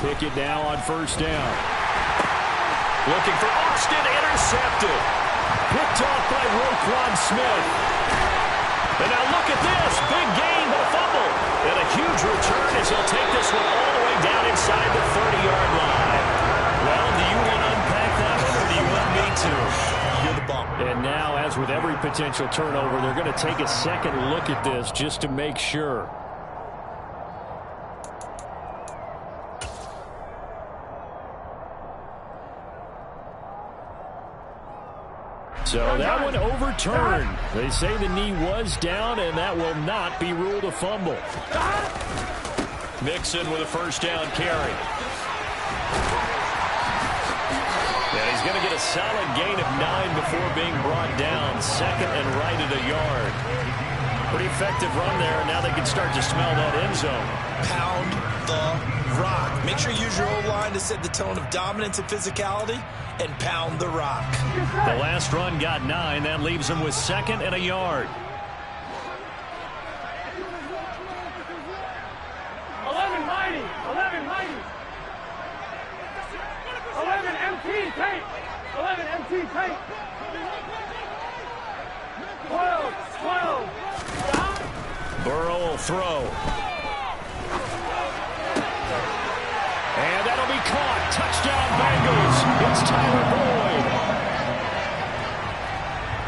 pick it now on first down. Looking for Austin, intercepted. Picked off by Roquan Smith. And now look at this. Big gain, but a fumble. And a huge return as he'll take this one all the way down inside the 30-yard line. Well, do you want to unpack that one, or do you want me to? You're the ball. And now, as with every potential turnover, they're going to take a second look at this just to make sure. So that one overturned. They say the knee was down, and that will not be ruled a fumble. Mixon with a first down carry. And he's going to get a solid gain of 9 before being brought down. Second and right at a yard. Pretty effective run there, and now they can start to smell that end zone. Pound the rock. Make sure you use your O-line to set the tone of dominance and physicality, and pound the rock. The last run got 9. That leaves him with second and a yard. 11 mighty. 11 mighty. 11 MT tape. 11 MT tape. 12. Burrow will throw. And that'll be caught. Touchdown Bengals. It's Tyler Boyd.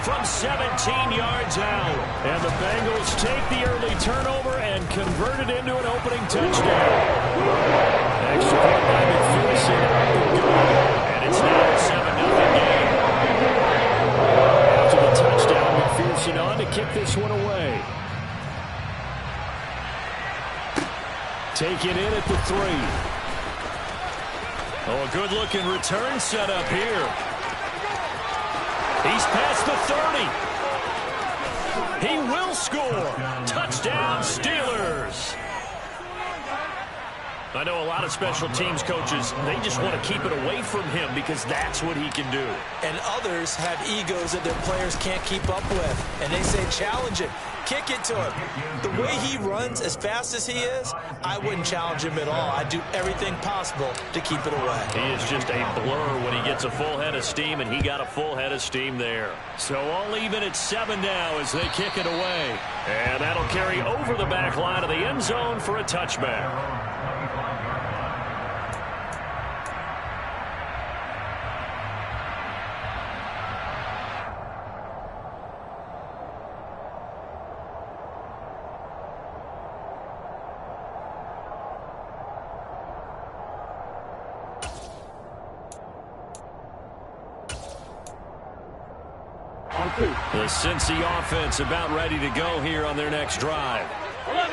From 17 yards out. And the Bengals take the early turnover and convert it into an opening touchdown. Extra point by McPherson. And it's now a 7-0 game. After the touchdown, McPherson on to kick this one away. Taken in at the 3. Oh, a good-looking return set up here. He's past the 30. He will score. Touchdown, Steelers. I know a lot of special teams coaches, they just want to keep it away from him because that's what he can do. And others have egos that their players can't keep up with. And they say, challenge it. Kick it to him. The way he runs as fast as he is, I wouldn't challenge him at all. I'd do everything possible to keep it away. He is just a blur when he gets a full head of steam, and he got a full head of steam there. So all even at 7 now as they kick it away. And that'll carry over the back line of the end zone for a touchback. The Cincy offense about ready to go here on their next drive.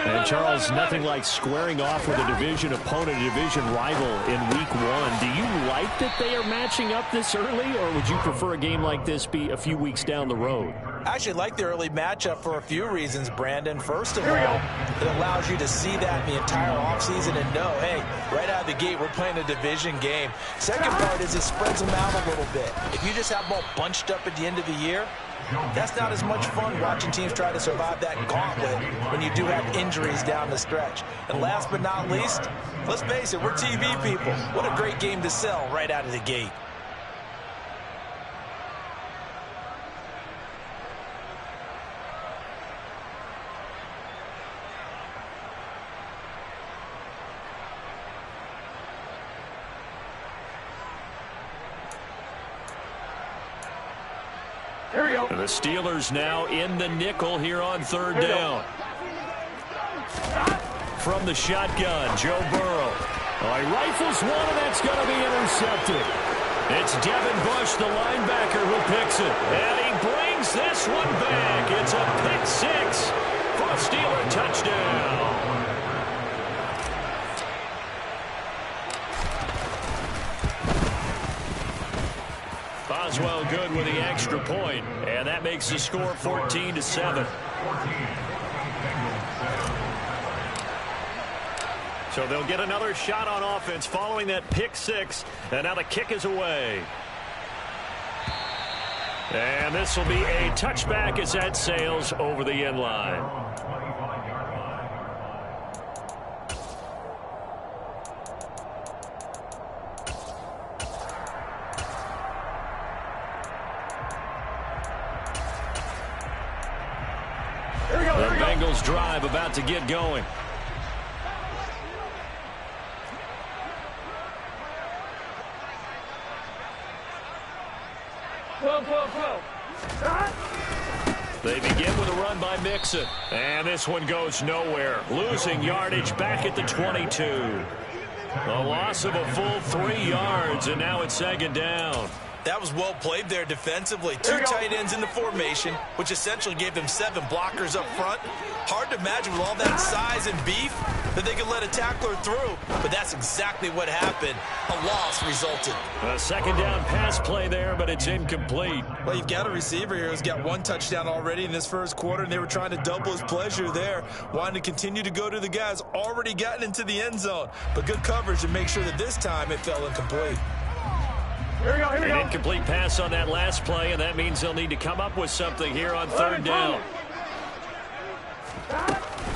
And Charles, nothing like squaring off with a division opponent, a division rival in week 1. Do you like that they are matching up this early, or would you prefer a game like this be a few weeks down the road? I actually like the early matchup for a few reasons, Brandon. First of all, it allows you to see that the entire offseason and know, hey, right out of the gate, we're playing a division game. Second part is it spreads them out a little bit. If you just have them all bunched up at the end of the year, that's not as much fun watching teams try to survive that gauntlet when you do have injuries down the stretch. And last but not least, let's face it, we're TV people. What a great game to sell right out of the gate. The Steelers now in the nickel here on third down. From the shotgun, Joe Burrow. Oh, he rifles one, and that's going to be intercepted. It's Devin Bush, the linebacker, who picks it. And he brings this one back. It's a pick 6 for a Steeler touchdown. Boswell good with the extra point, and that makes the score 14-7. So they'll get another shot on offense following that pick 6, and now the kick is away. And this will be a touchback as that sails over the end line. Bengals drive about to get going. They begin with a run by Mixon. And this one goes nowhere. Losing yardage back at the 22. A loss of a full 3 yards, and now it's 2nd down. That was well played there defensively. 2 tight ends in the formation, which essentially gave them 7 blockers up front. Hard to imagine with all that size and beef that they could let a tackler through, but that's exactly what happened. A loss resulted. A 2nd down pass play there, but it's incomplete. Well, you've got a receiver here who's got 1 touchdown already in this first quarter, and they were trying to double his pleasure there, wanting to continue to go to the guys already gotten into the end zone. But good coverage to make sure that this time it fell incomplete. Here we go, here we go. An incomplete pass on that last play, and that means they'll need to come up with something here on 3rd down.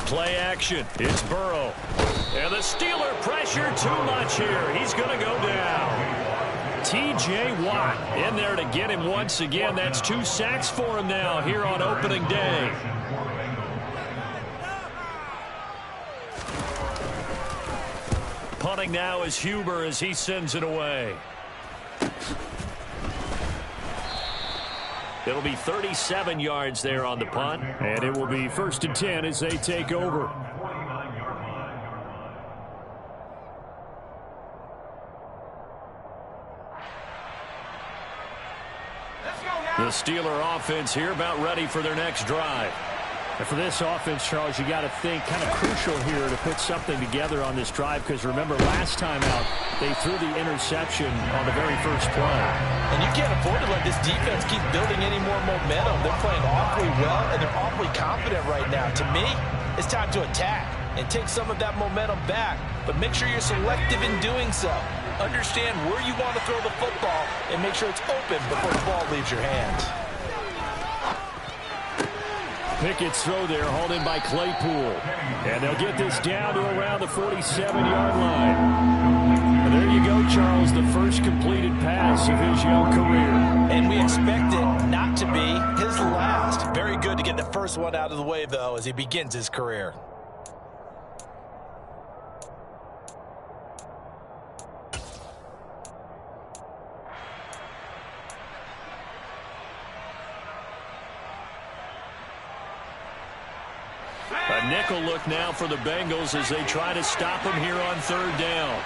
Play action. It's Burrow. And the Steeler pressure too much here. He's going to go down. T.J. Watt in there to get him once again. That's 2 sacks for him now here on opening day. Punting now is Huber as he sends it away. It'll be 37 yards there on the punt. And it will be 1st and 10 as they take over. The Steeler offense here about ready for their next drive. And for this offense, Charles, you got to think kind of crucial here to put something together on this drive, because remember last time out they threw the interception on the very first play. And you can't afford to let this defense keep building any more momentum. They're playing awfully well, and they're awfully confident right now. To me, it's time to attack and take some of that momentum back, but make sure you're selective in doing so. Understand where you want to throw the football and make sure it's open before the ball leaves your hands. Pickett's throw there, hauled in by Claypool. And they'll get this down to around the 47-yard line. And there you go, Charles, the first completed pass of his young career. And we expect it not to be his last. Very good to get the first one out of the way, though, as he begins his career. A nickel look now for the Bengals as they try to stop him here on 3rd down.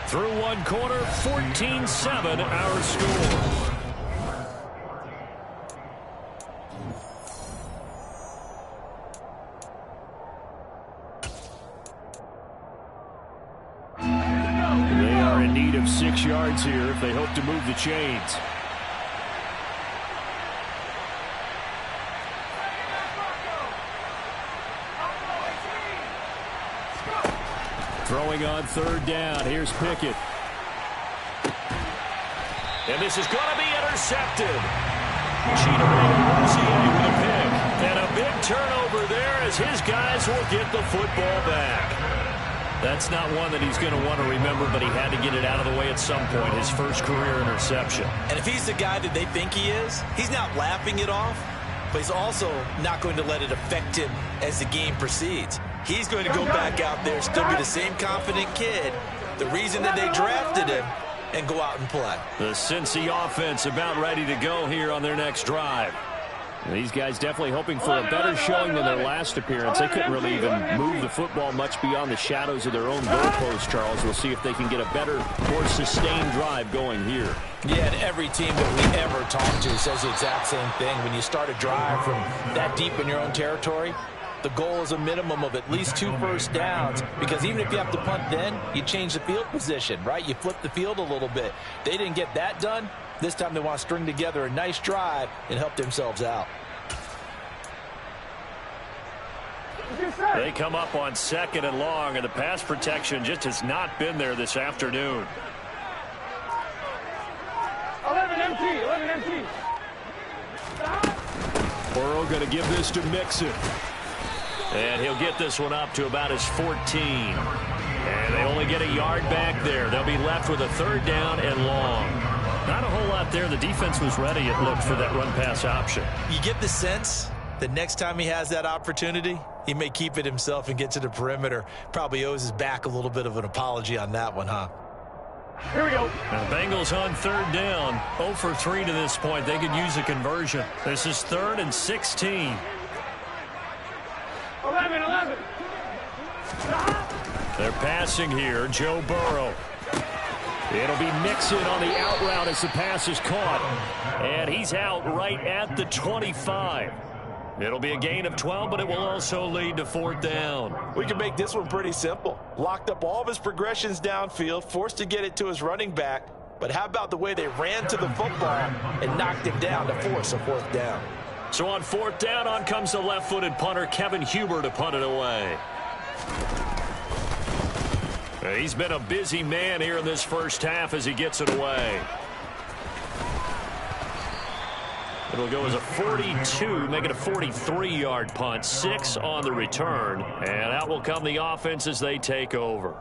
Through one quarter, 14-7 our score. They are in need of 6 yards here if they hope to move the chains. Throwing on 3rd down. Here's Pickett. And this is going to be intercepted. Chidobe Awuzie with a pick. And a big turnover there as his guys will get the football back. That's not one that he's going to want to remember, but he had to get it out of the way at some point, his first career interception. And if he's the guy that they think he is, he's not laughing it off, but he's also not going to let it affect him as the game proceeds. He's going to go back out there, still be the same confident kid, the reason that they drafted him, and go out and play. The Cincy offense about ready to go here on their next drive. These guys definitely hoping for a better showing than their last appearance. They couldn't really even move the football much beyond the shadows of their own goalpost, Charles. We'll see if they can get a better, more sustained drive going here. Yeah, and every team that we ever talk to says the exact same thing. When you start a drive from that deep in your own territory, the goal is a minimum of at least 2 first downs, because even if you have to punt then, you change the field position, right? You flip the field a little bit. They didn't get that done. This time they want to string together a nice drive and help themselves out. They come up on 2nd and long, and the pass protection just has not been there this afternoon. 11 empty. Burrow going to give this to Mixon. And he'll get this one up to about his 14. And they only get a yard back there. They'll be left with a 3rd down and long. Not a whole lot there. The defense was ready, it looked, for that run-pass option. You get the sense that next time he has that opportunity, he may keep it himself and get to the perimeter. Probably owes his back a little bit of an apology on that one, huh? Here we go. Now the Bengals on 3rd down. 0 for 3 to this point. They could use a conversion. This is 3rd and 16. 11. They're passing here. Joe Burrow. It'll be Mixon on the out route as the pass is caught. And he's out right at the 25. It'll be a gain of 12, but it will also lead to 4th down. We can make this one pretty simple. Locked up all of his progressions downfield, forced to get it to his running back. But how about the way they ran to the football and knocked him down to force a 4th down? So on 4th down, on comes the left-footed punter, Kevin Huber, to punt it away. He's been a busy man here in this first half as he gets it away. It'll go as a 42, make it a 43-yard punt. 6 on the return. And out will come the offense as they take over.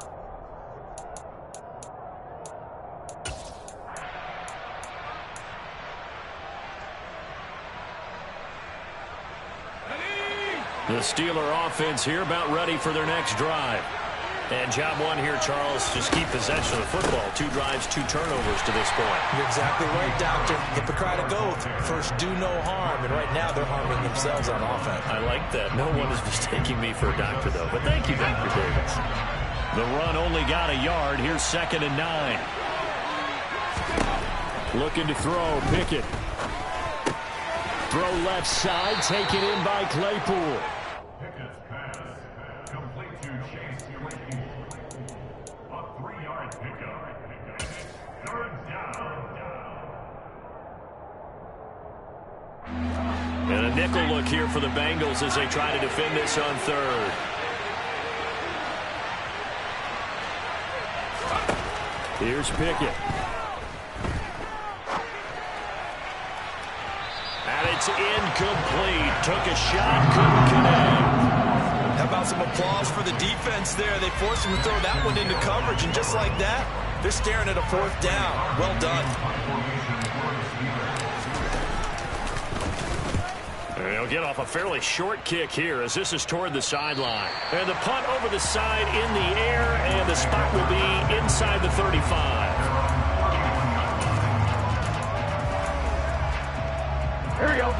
The Steeler offense here about ready for their next drive. And job one here, Charles, just keep possession of the football. 2 drives, 2 turnovers to this point. You're exactly right, Doctor. Hippocratic oath. First, do no harm. And right now, they're harming themselves on offense. I like that. No one is mistaking me for a doctor, though. But thank you, Dr. Davis. The run only got a yard. Here's 2nd and 9. Looking to throw. Pickett. Throw left side. Taken in by Claypool. And a nickel look here for the Bengals as they try to defend this on 3rd. Here's Pickett. And it's incomplete. Took a shot, couldn't connect. How about some applause for the defense there? They forced him to throw that one into coverage, and just like that, they're staring at a 4th down. Well done. They'll get off a fairly short kick here as this is toward the sideline. And the punt over the side in the air, and the spot will be inside the 35. Here we go.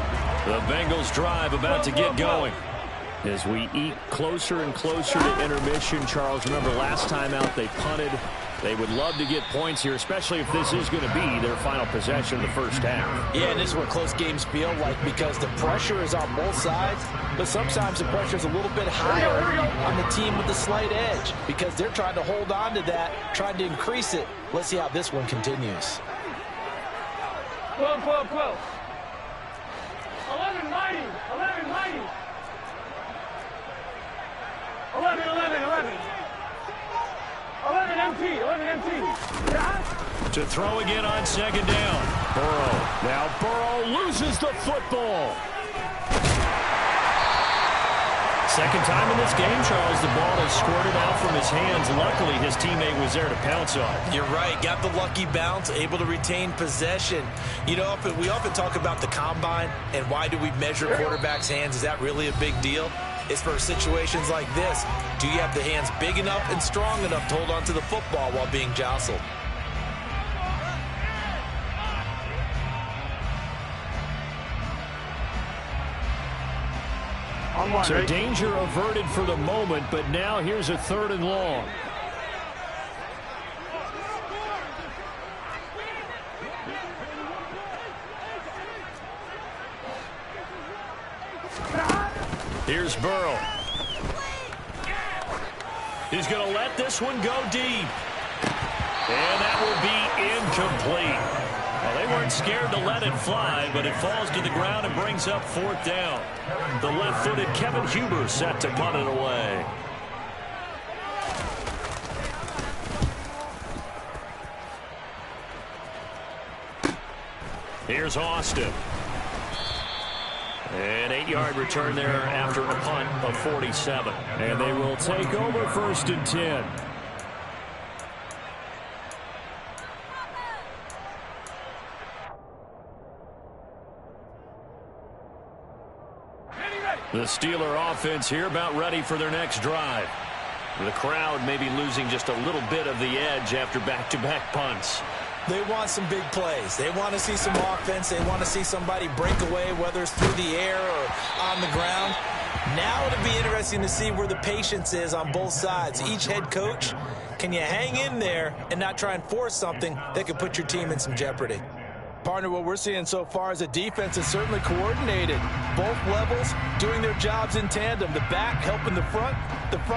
The Bengals drive about to get going. As we eat closer and closer to intermission, Charles, remember last time out they punted. They would love to get points here, especially if this is going to be their final possession of the first half. Yeah, and this is what close games feel like because the pressure is on both sides, but sometimes the pressure is a little bit higher on the team with the slight edge because they're trying to hold on to that, trying to increase it. Let's see how this one continues. 12. 11, mighty. 11 empty. To throw again on 2nd down. Burrow. Now Burrow loses the football. Second time in this game, Charles, the ball has squirted out from his hands. Luckily, his teammate was there to pounce on it. You're right. Got the lucky bounce, able to retain possession. You know, we often talk about the combine and why do we measure quarterbacks' hands? Is that really a big deal? It's for situations like this. Do you have the hands big enough and strong enough to hold on to the football while being jostled? So danger averted for the moment, but now here's a 3rd and long. Here's Burrow. He's going to let this one go deep. And that will be incomplete. Well, they weren't scared to let it fly, but it falls to the ground and brings up 4th down. The left-footed Kevin Huber set to punt it away. Here's Austin. An 8-yard return there after a punt of 47. And they will take over 1st and 10. The Steeler offense here about ready for their next drive. The crowd may be losing just a little bit of the edge after back-to-back punts. They want some big plays. They want to see some offense. They want to see somebody break away, whether it's through the air or on the ground. Now it'll be interesting to see where the patience is on both sides. Each head coach, can you hang in there and not try and force something that could put your team in some jeopardy? Partner, what we're seeing so far is a defense is certainly coordinated. Both levels doing their jobs in tandem. The back helping the front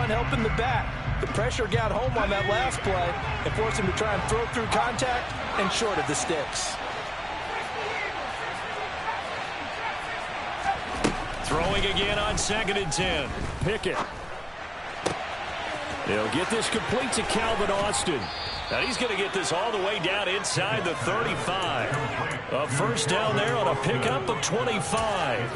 helping the back. The pressure got home on that last play and forced him to try and throw through contact and short of the sticks. Throwing again on 2nd and 10. Pickett. They'll get this complete to Calvin Austin. Now he's going to get this all the way down inside the 35. A first down there on a pickup of 25.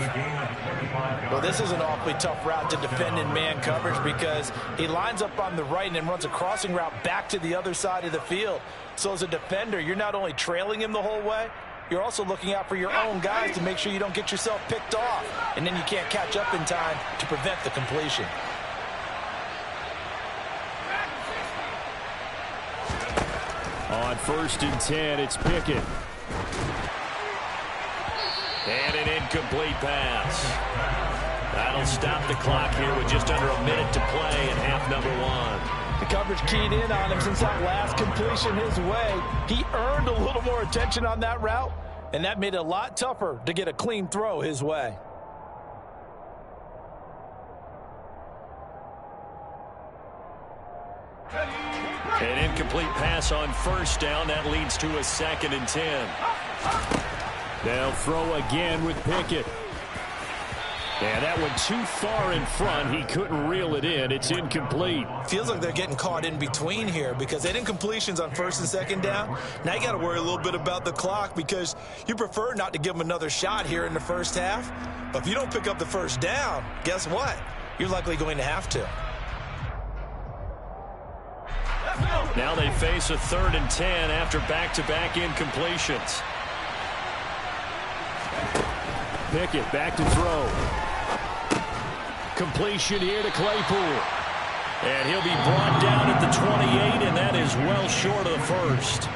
Well, this is an awfully tough route to defend in man coverage because he lines up on the right and then runs a crossing route back to the other side of the field. So as a defender, you're not only trailing him the whole way, you're also looking out for your own guys to make sure you don't get yourself picked off. And then you can't catch up in time to prevent the completion. On 1st and 10, it's Pickett. And an incomplete pass. That'll stop the clock here with just under a minute to play in half number 1. The coverage keyed in on him since that last completion his way. He earned a little more attention on that route, and that made it a lot tougher to get a clean throw his way. An incomplete pass on 1st down. That leads to a 2nd and 10. They'll throw again with Pickett. Yeah, that went too far in front. He couldn't reel it in. It's incomplete. Feels like they're getting caught in between here because they didn't incompletions on 1st and 2nd down. Now you got to worry a little bit about the clock because you prefer not to give them another shot here in the first half. But if you don't pick up the first down, guess what? You're likely going to have to. Now they face a 3rd and 10 after back-to-back incompletions. Pickett back to throw. Completion here to Claypool. And he'll be brought down at the 28, and that is well short of the first.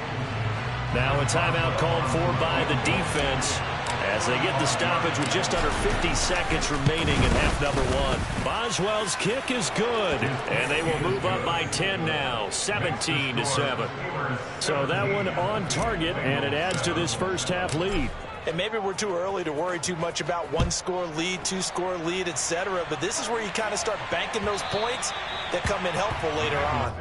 Now a timeout called for by the defense as they get the stoppage with just under 50 seconds remaining in half number 1. Boswell's kick is good, and they will move up by 10 now, 17-7. So that one on target, and it adds to this first half lead. And maybe we're too early to worry too much about 1-score lead, 2-score lead, etc. But this is where you kind of start banking those points that come in helpful later on.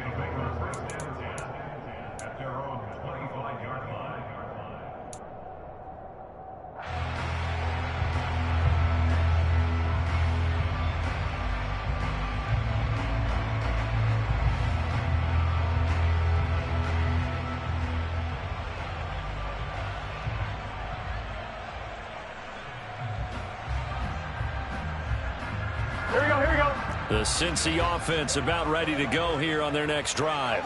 The Cincy offense about ready to go here on their next drive.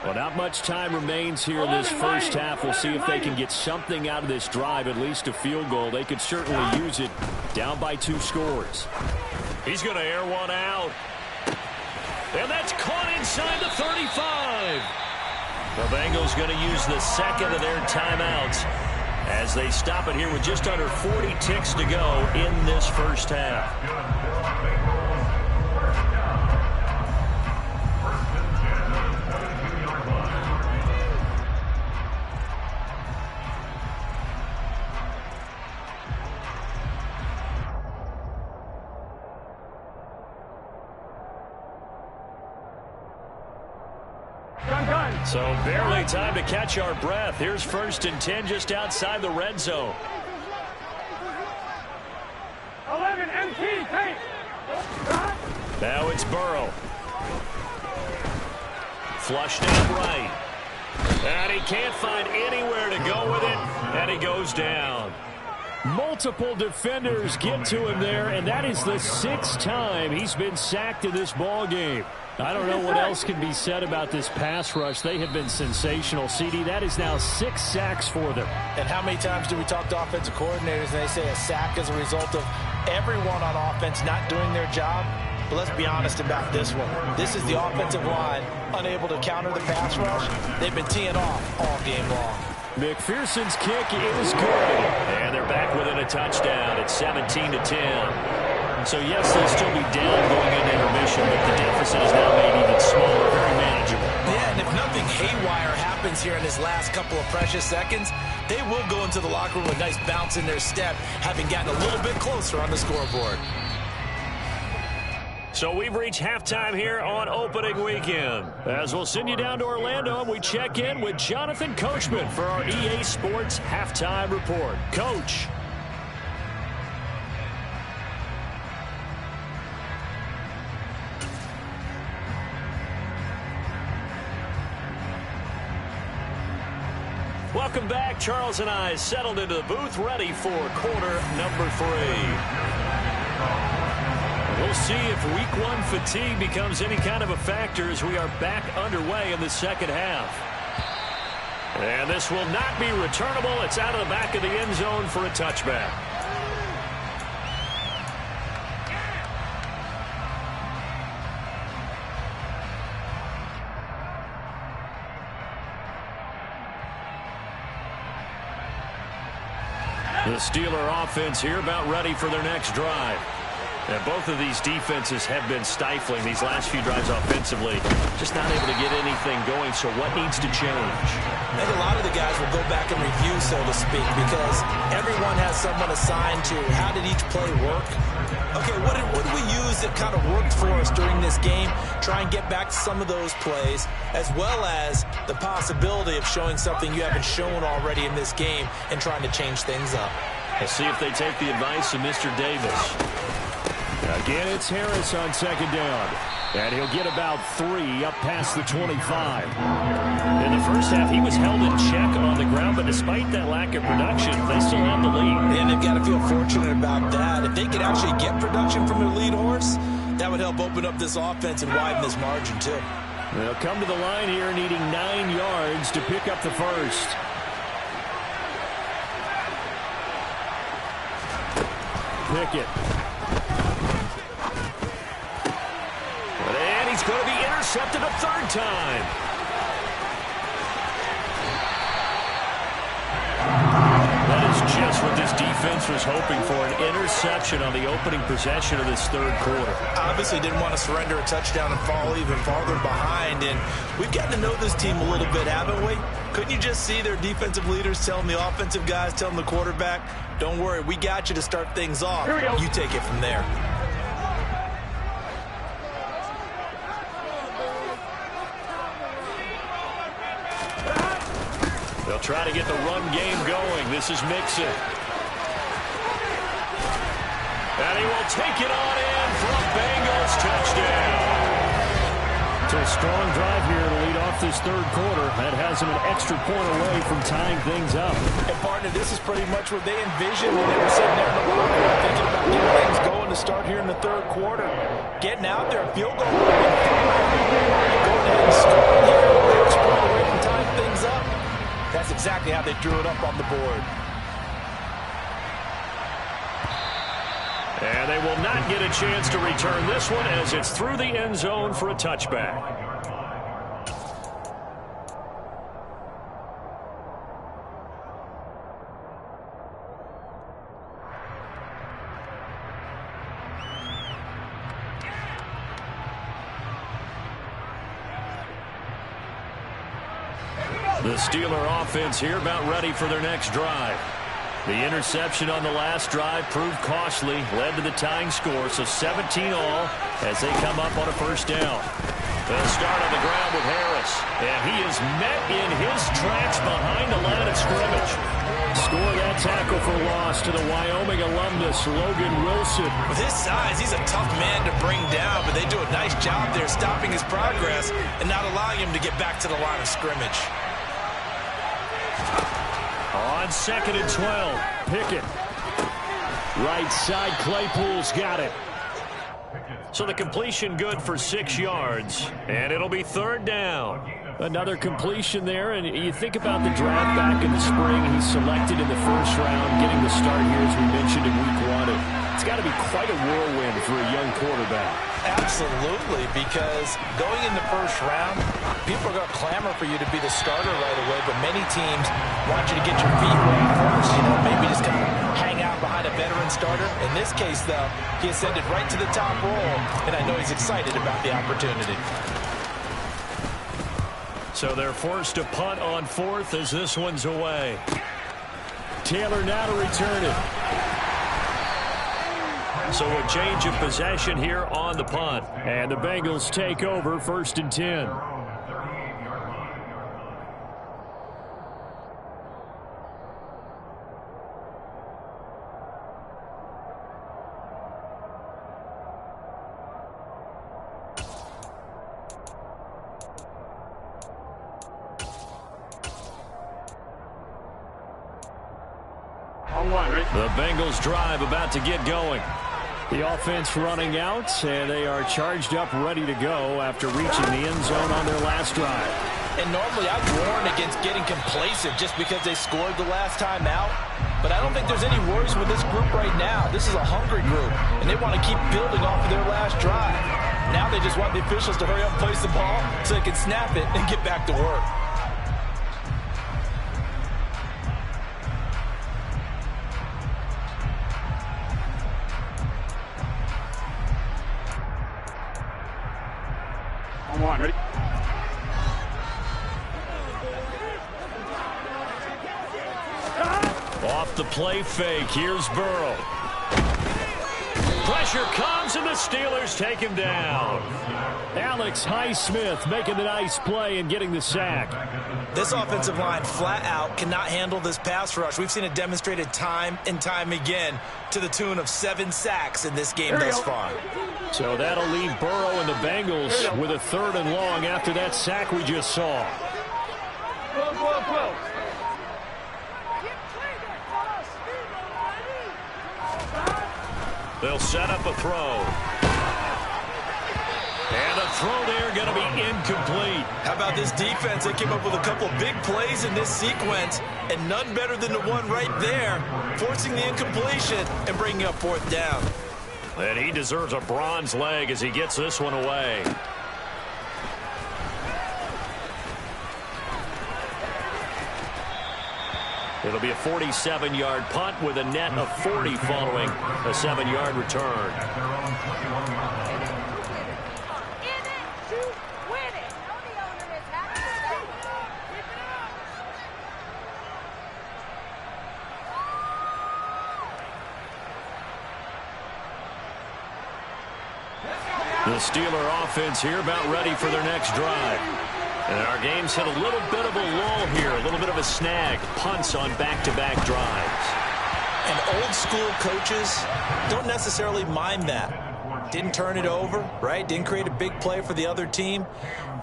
Well, not much time remains here in this first half. We'll see if they can get something out of this drive, at least a field goal. They could certainly use it down by 2 scores. He's going to air one out. And that's caught inside the 35. The Bengals going to use the second of their timeouts as they stop it here with just under 40 ticks to go in this first half. So barely time to catch our breath. Here's 1st and 10 just outside the red zone. 11 MT, take. Now it's Burrow. Flushed out right. And he can't find anywhere to go with it. And he goes down. Multiple defenders get to him there, and that is the 6th time he's been sacked in this ball game. I don't know what else can be said about this pass rush. They have been sensational. CD, that is now 6 sacks for them. And how many times do we talk to offensive coordinators and they say a sack is a result of everyone on offense not doing their job? But let's be honest about this one. This is the offensive line unable to counter the pass rush. They've been teeing off all game long. McPherson's kick is good. And they're back within a touchdown. It's 17-10. So, yes, they'll still be down going into intermission, but the deficit is now made even smaller, very manageable. Yeah, and if nothing haywire happens here in his last couple of precious seconds, they will go into the locker room with a nice bounce in their step, having gotten a little bit closer on the scoreboard. So we've reached halftime here on opening weekend. As we'll send you down to Orlando, and we check in with Jonathan Coachman for our EA Sports Halftime Report. Coach. Welcome back. Charles and I settled into the booth, ready for quarter number 3. We'll see if week 1 fatigue becomes any kind of a factor as we are back underway in the second half. And this will not be returnable. It's out of the back of the end zone for a touchback. The Steeler offense here about ready for their next drive. And both of these defenses have been stifling these last few drives offensively. Just not able to get anything going, so what needs to change? I think a lot of the guys will go back and review, so to speak, because everyone has someone assigned to how did each play work. Okay, what did we use that kind of worked for us during this game? Try and get back to some of those plays, as well as the possibility of showing something you haven't shown already in this game and trying to change things up. Let's see if they take the advice of Mr. Davis. Again, it's Harris on second down. And he'll get about 3 up past the 25. In the first half, he was held in check on the ground, but despite that lack of production, they still have the lead. And they've got to feel fortunate about that. If they could actually get production from their lead horse, that would help open up this offense and widen this margin, too. They'll come to the line here needing 9 yards to pick up the first. Pickett. And he's going to be intercepted a 3rd time. That is just what this defense was hoping for, an interception on the opening possession of this 3rd quarter. Obviously didn't want to surrender a touchdown and fall even farther behind, and we've gotten to know this team a little bit, haven't we? Couldn't you just see their defensive leaders telling the offensive guys, telling the quarterback, don't worry, we got you to start things off. You take it from there. They'll try to get the run game going. This is Mixon. And he will take it on in for a Bengals touchdown. So a strong drive here to lead off this 3rd quarter. That has him an extra point away from tying things up. And partner, this is pretty much what they envisioned when they were sitting there in the locker room thinking about getting things going to start here in the 3rd quarter. Getting out there, field goal. Going ahead and scoring here with an extra point away from tying things up. That's exactly how they drew it up on the board. And they will not get a chance to return this one as it's through the end zone for a touchback. The Steeler offense here about ready for their next drive. The interception on the last drive proved costly, led to the tying score, so 17 all as they come up on a 1st down. They'll start on the ground with Harris, and he is met in his tracks behind the line of scrimmage. Score that tackle for loss to the Wyoming alumnus, Logan Wilson. With his size, he's a tough man to bring down, but they do a nice job there stopping his progress and not allowing him to get back to the line of scrimmage. On 2nd and 12, Pickett. Right side, Claypool's got it. So the completion good for 6 yards, and it'll be 3rd down. Another completion there, and you think about the draft back in the spring. He's selected in the first round, getting the start here, as we mentioned, in week 1. It's got to be quite a whirlwind for a young quarterback. Absolutely, because going in the first round, people are going to clamor for you to be the starter right away, but many teams want you to get your feet wet first, maybe just kind of hang out behind a veteran starter. In this case, though, he ascended right to the top role, and I know he's excited about the opportunity. So they're forced to punt on 4th as this one's away. Taylor now to return it. So a change of possession here on the punt. And the Bengals take over 1st and 10. The Bengals drive about to get going. The offense running out, and they are charged up, ready to go after reaching the end zone on their last drive. And normally I'd warn against getting complacent just because they scored the last time out. But I don't think there's any worries with this group right now. This is a hungry group, and they want to keep building off of their last drive. Now they just want the officials to hurry up and place the ball so they can snap it and get back to work. Ready? Off the play fake, here's Burrow. Pressure comes, and the Steelers take him down. Alex Highsmith making the nice play and getting the sack. This offensive line flat out cannot handle this pass rush. We've seen it demonstrated time and time again to the tune of 7 sacks in this game thus far. So that'll leave Burrow and the Bengals with a 3rd and long after that sack we just saw. They'll set up a throw. And a throw there going to be incomplete. How about this defense? They came up with a couple big plays in this sequence, and none better than the one right there, forcing the incompletion and bringing up 4th down. And he deserves a bronze leg as he gets this one away. It'll be a 47-yard punt with a net of 40 following a 7-yard return. The Steeler offense here about ready for their next drive. And our game's hit a little bit of a lull here, a little bit of a snag. Punts on back-to-back drives. And old school coaches don't necessarily mind that. Didn't turn it over, right? Didn't create a big play for the other team.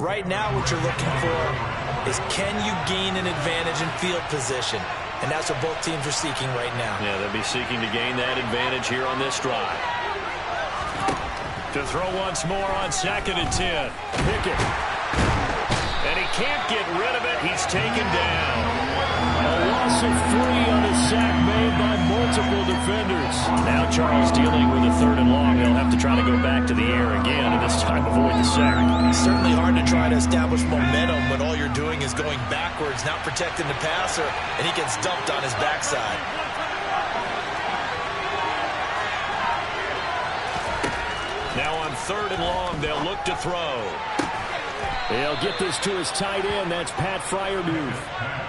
Right now what you're looking for is, can you gain an advantage in field position? And that's what both teams are seeking right now. Yeah, they'll be seeking to gain that advantage here on this drive. To throw once more on 2nd and 10. Pickett. And he can't get rid of it. He's taken down. A loss of 3 on a sack made by multiple defenders. Now Charles dealing with a 3rd and long. They'll have to try to go back to the air again, and this time avoid the sack. It's certainly hard to try to establish momentum when all you're doing is going backwards, not protecting the passer, and he gets dumped on his backside. Now on 3rd and long, they'll look to throw. They'll get this to his tight end. That's Pat Freiermuth.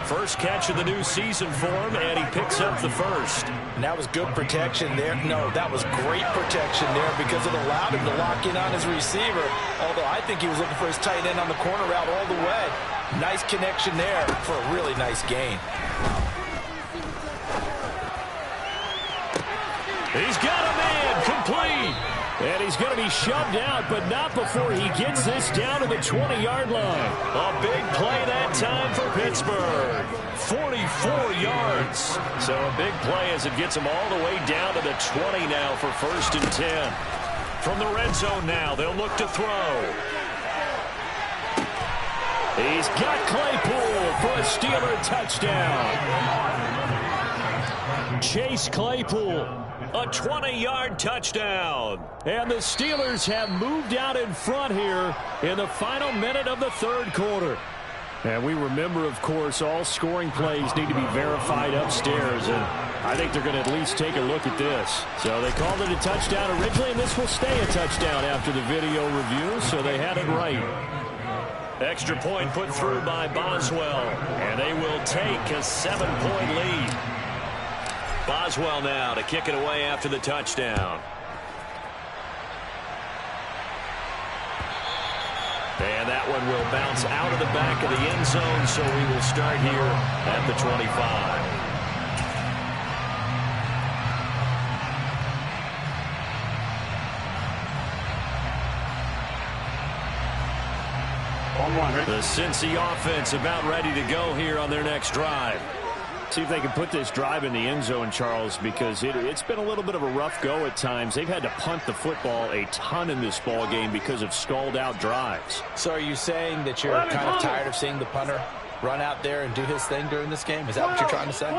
First catch of the new season for him, and he picks up the first. And that was good protection there. No, that was great protection there because it allowed him to lock in on his receiver, although I think he was looking for his tight end on the corner route all the way. Nice connection there for a really nice gain. He's got a man complete. And he's going to be shoved out, but not before he gets this down to the 20-yard line. A big play that time for Pittsburgh. 44 yards. So a big play as it gets him all the way down to the 20 now for 1st and 10. From the red zone now, they'll look to throw. He's got Claypool for a Steeler touchdown. Chase Claypool, a 20-yard touchdown. And the Steelers have moved out in front here in the final minute of the third quarter. And we remember, of course, all scoring plays need to be verified upstairs. And I think they're going to at least take a look at this. So they called it a touchdown originally, and this will stay a touchdown after the video review. So they had it right. Extra point put through by Boswell. And they will take a 7-point lead. Boswell now to kick it away after the touchdown. And that one will bounce out of the back of the end zone, so we will start here at the 25. The Cincy offense about ready to go here on their next drive. See if they can put this drive in the end zone, Charles, because it's been a little bit of a rough go at times. They've had to punt the football a ton in this ball game because of stalled-out drives. So are you saying that you're kind of tired of seeing the punter run out there and do his thing during this game? Is that what you're trying to say?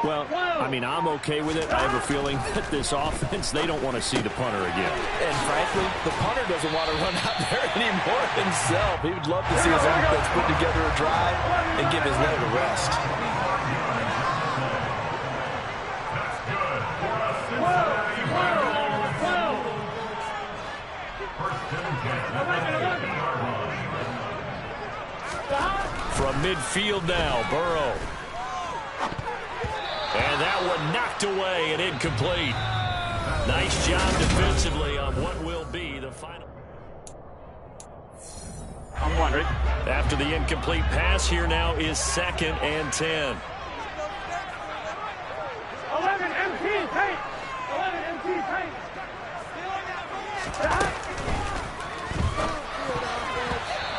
Well, I mean, I'm okay with it. I have a feeling that this offense, they don't want to see the punter again. And frankly, the punter doesn't want to run out there anymore himself. He would love to see his offense put together a drive and give his leg a rest. From midfield now, Burrow. And that one knocked away and incomplete. Nice job defensively on what will be the final. I'm wondering. After the incomplete pass, here now is 2nd and 10. 11 MT tape. 11 MT tape.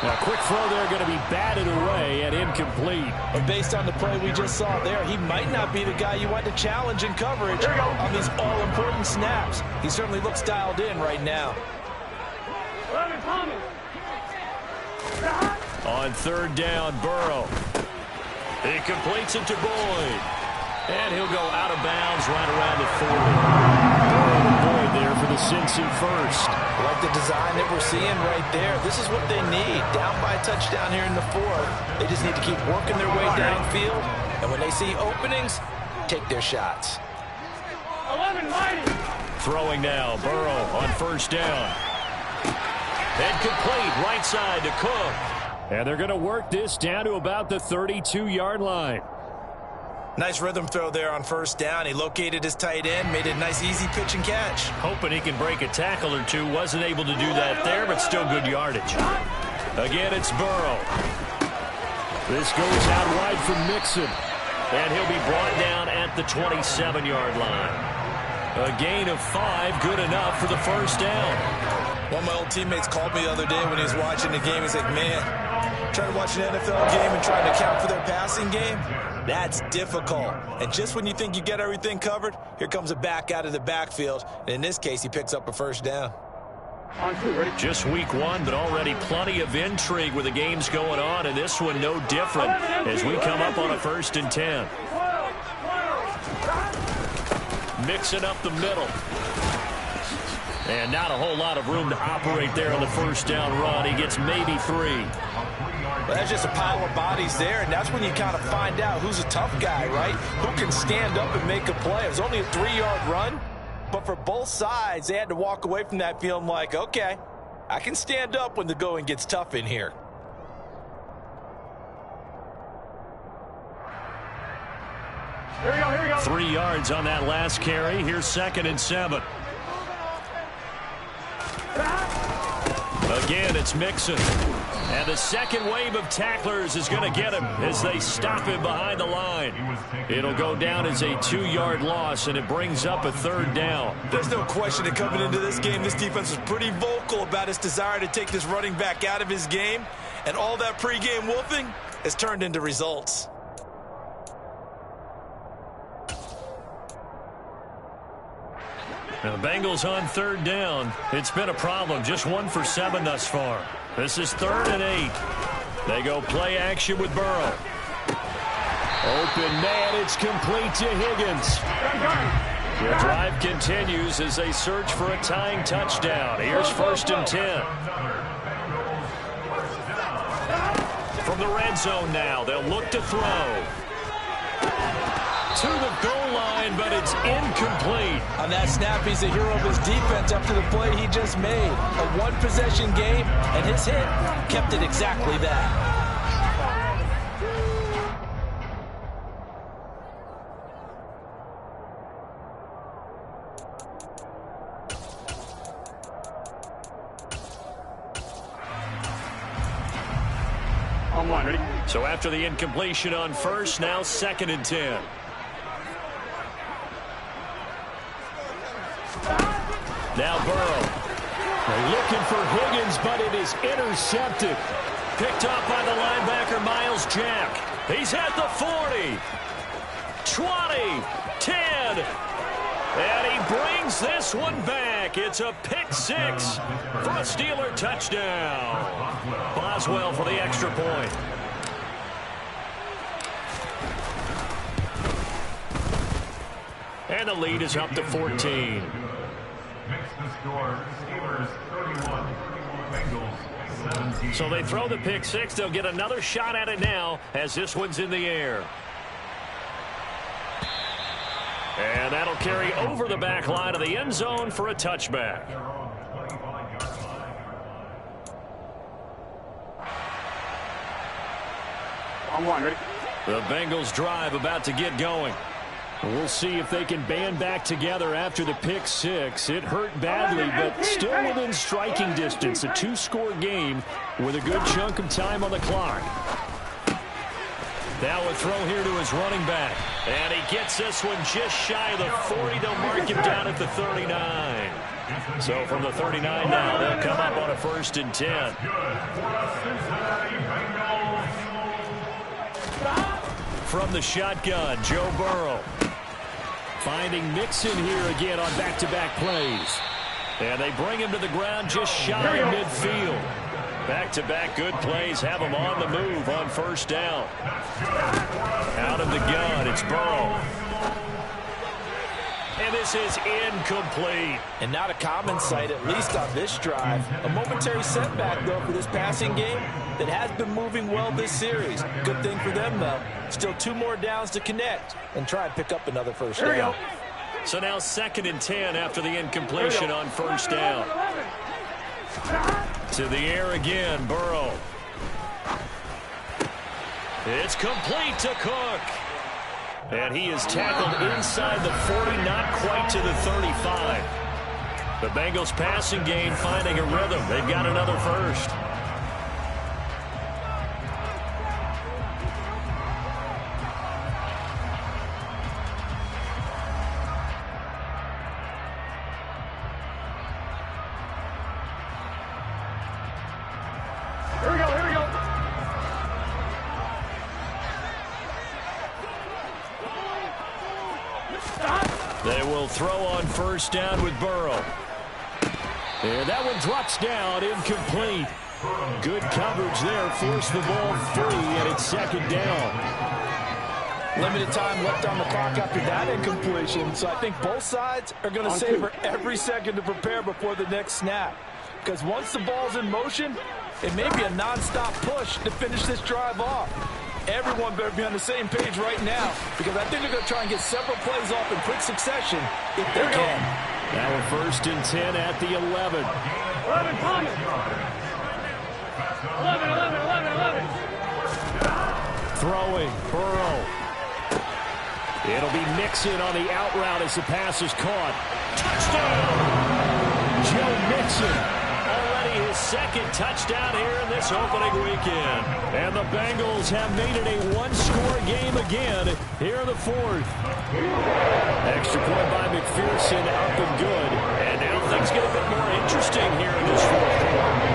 Now, quick throw there going to be batted away and incomplete. But based on the play we just saw there, he might not be the guy you want to challenge in coverage on these all-important snaps. He certainly looks dialed in right now. 11 Thomas. On 3rd down, Burrow. He completes it to Boyd. And he'll go out of bounds right around the 40. Burrow to Boyd there for the Cincy first. Like the design that we're seeing right there. This is what they need. Down by a touchdown here in the 4th. They just need to keep working their way downfield. And when they see openings, take their shots. 11 Mighty. Throwing now, Burrow on 1st down. And complete right side to Cook. And they're going to work this down to about the 32-yard line. Nice rhythm throw there on 1st down. He located his tight end, made it a nice easy pitch and catch. Hoping he can break a tackle or two. Wasn't able to do that there, but still good yardage. Again, it's Burrow. This goes out wide from Mixon. And he'll be brought down at the 27-yard line. A gain of 5, good enough for the 1st down. One of my old teammates called me the other day when he was watching the game. He's like, man, trying to watch an NFL game and trying to account for their passing game, that's difficult. And just when you think you get everything covered, here comes a back out of the backfield. And in this case, he picks up a 1st down. Just week 1, but already plenty of intrigue with the games going on, and this one no different as we come up on a 1st and 10. Mixing up the middle. And not a whole lot of room to operate there on the 1st down run. He gets maybe 3. Well, that's just a pile of bodies there, and that's when you kind of find out who's a tough guy, right? Who can stand up and make a play. It was only a 3-yard run, but for both sides, they had to walk away from that feeling like, okay, I can stand up when the going gets tough in here. Here we go, here we go. 3 yards on that last carry. Here's 2nd and 7. Again, it's Mixon. And the second wave of tacklers is going to get him as they stop him behind the line. It'll go down as a 2-yard loss, and it brings up a 3rd down. There's no question that coming into this game, this defense was pretty vocal about its desire to take this running back out of his game. And all that pregame wolfing has turned into results. Now the Bengals on 3rd down. It's been a problem. Just 1 for 7 thus far. This is 3rd and 8. They go play action with Burrow. Open man, it's complete to Higgins. The drive continues as they search for a tying touchdown. Here's 1st and 10. From the red zone now, they'll look to throw. To the goal line, but it's incomplete. On that snap, he's the hero of his defense after the play he just made. A 1-possession game, and his hit kept it exactly that. On 1, ready? So after the incompletion on 1st, now 2nd and 10. Now Burrow. They're looking for Higgins, but it is intercepted. Picked off by the linebacker, Miles Jack. He's at the 40. 20. 10. And he brings this one back. It's a pick-6 for a Steeler touchdown. Boswell for the extra point. And the lead is up to 14. So they throw the pick-6. They'll get another shot at it now as this one's in the air. And that'll carry over the back line of the end zone for a touchback. On 1, ready? The Bengals drive about to get going. We'll see if they can band back together after the pick-6. It hurt badly, but still within striking distance. A 2-score game with a good chunk of time on the clock. Now a throw here to his running back. And he gets this one just shy of the 40. They'll mark him down at the 39. So from the 39 now, they'll come up on a 1st and 10. From the shotgun, Joe Burrow. Finding Mixon here again on back-to-back plays. And they bring him to the ground just shy of midfield. Back-to-back good plays have him on the move on 1st down. Out of the gun, it's Burrow. And this is incomplete. And not a common sight, at least on this drive. A momentary setback, though, for this passing game that has been moving well this series. Good thing for them, though. Still 2 more downs to connect and try and pick up another 1st down. So now 2nd and 10 after the incompletion on 1st down. To the air again, Burrow. It's complete to Cook. And he is tackled inside the 40, not quite to the 35. The Bengals passing game finding a rhythm. They've got another 1st. They will throw on 1st down with Burrow. And that one drops down, incomplete. Good coverage there, forced the ball free, and it's 2nd down. Limited time left on the clock after that incompletion, so I think both sides are going to savor every second to prepare before the next snap. Because once the ball's in motion, it may be a nonstop push to finish this drive off. Everyone better be on the same page right now, because I think they're going to try and get several plays off in quick succession if they can. Now a 1st and 10 at the 11. 11, Thomas. 11. Throwing, Burrow. It'll be Mixon on the out route as the pass is caught. Touchdown! Joe Mixon, already his second touchdown here in this opening weekend. And the Bengals have made it a one-score game again here in the fourth. Extra point by McPherson, up and good. And now things get a bit more interesting here in this fourth quarter.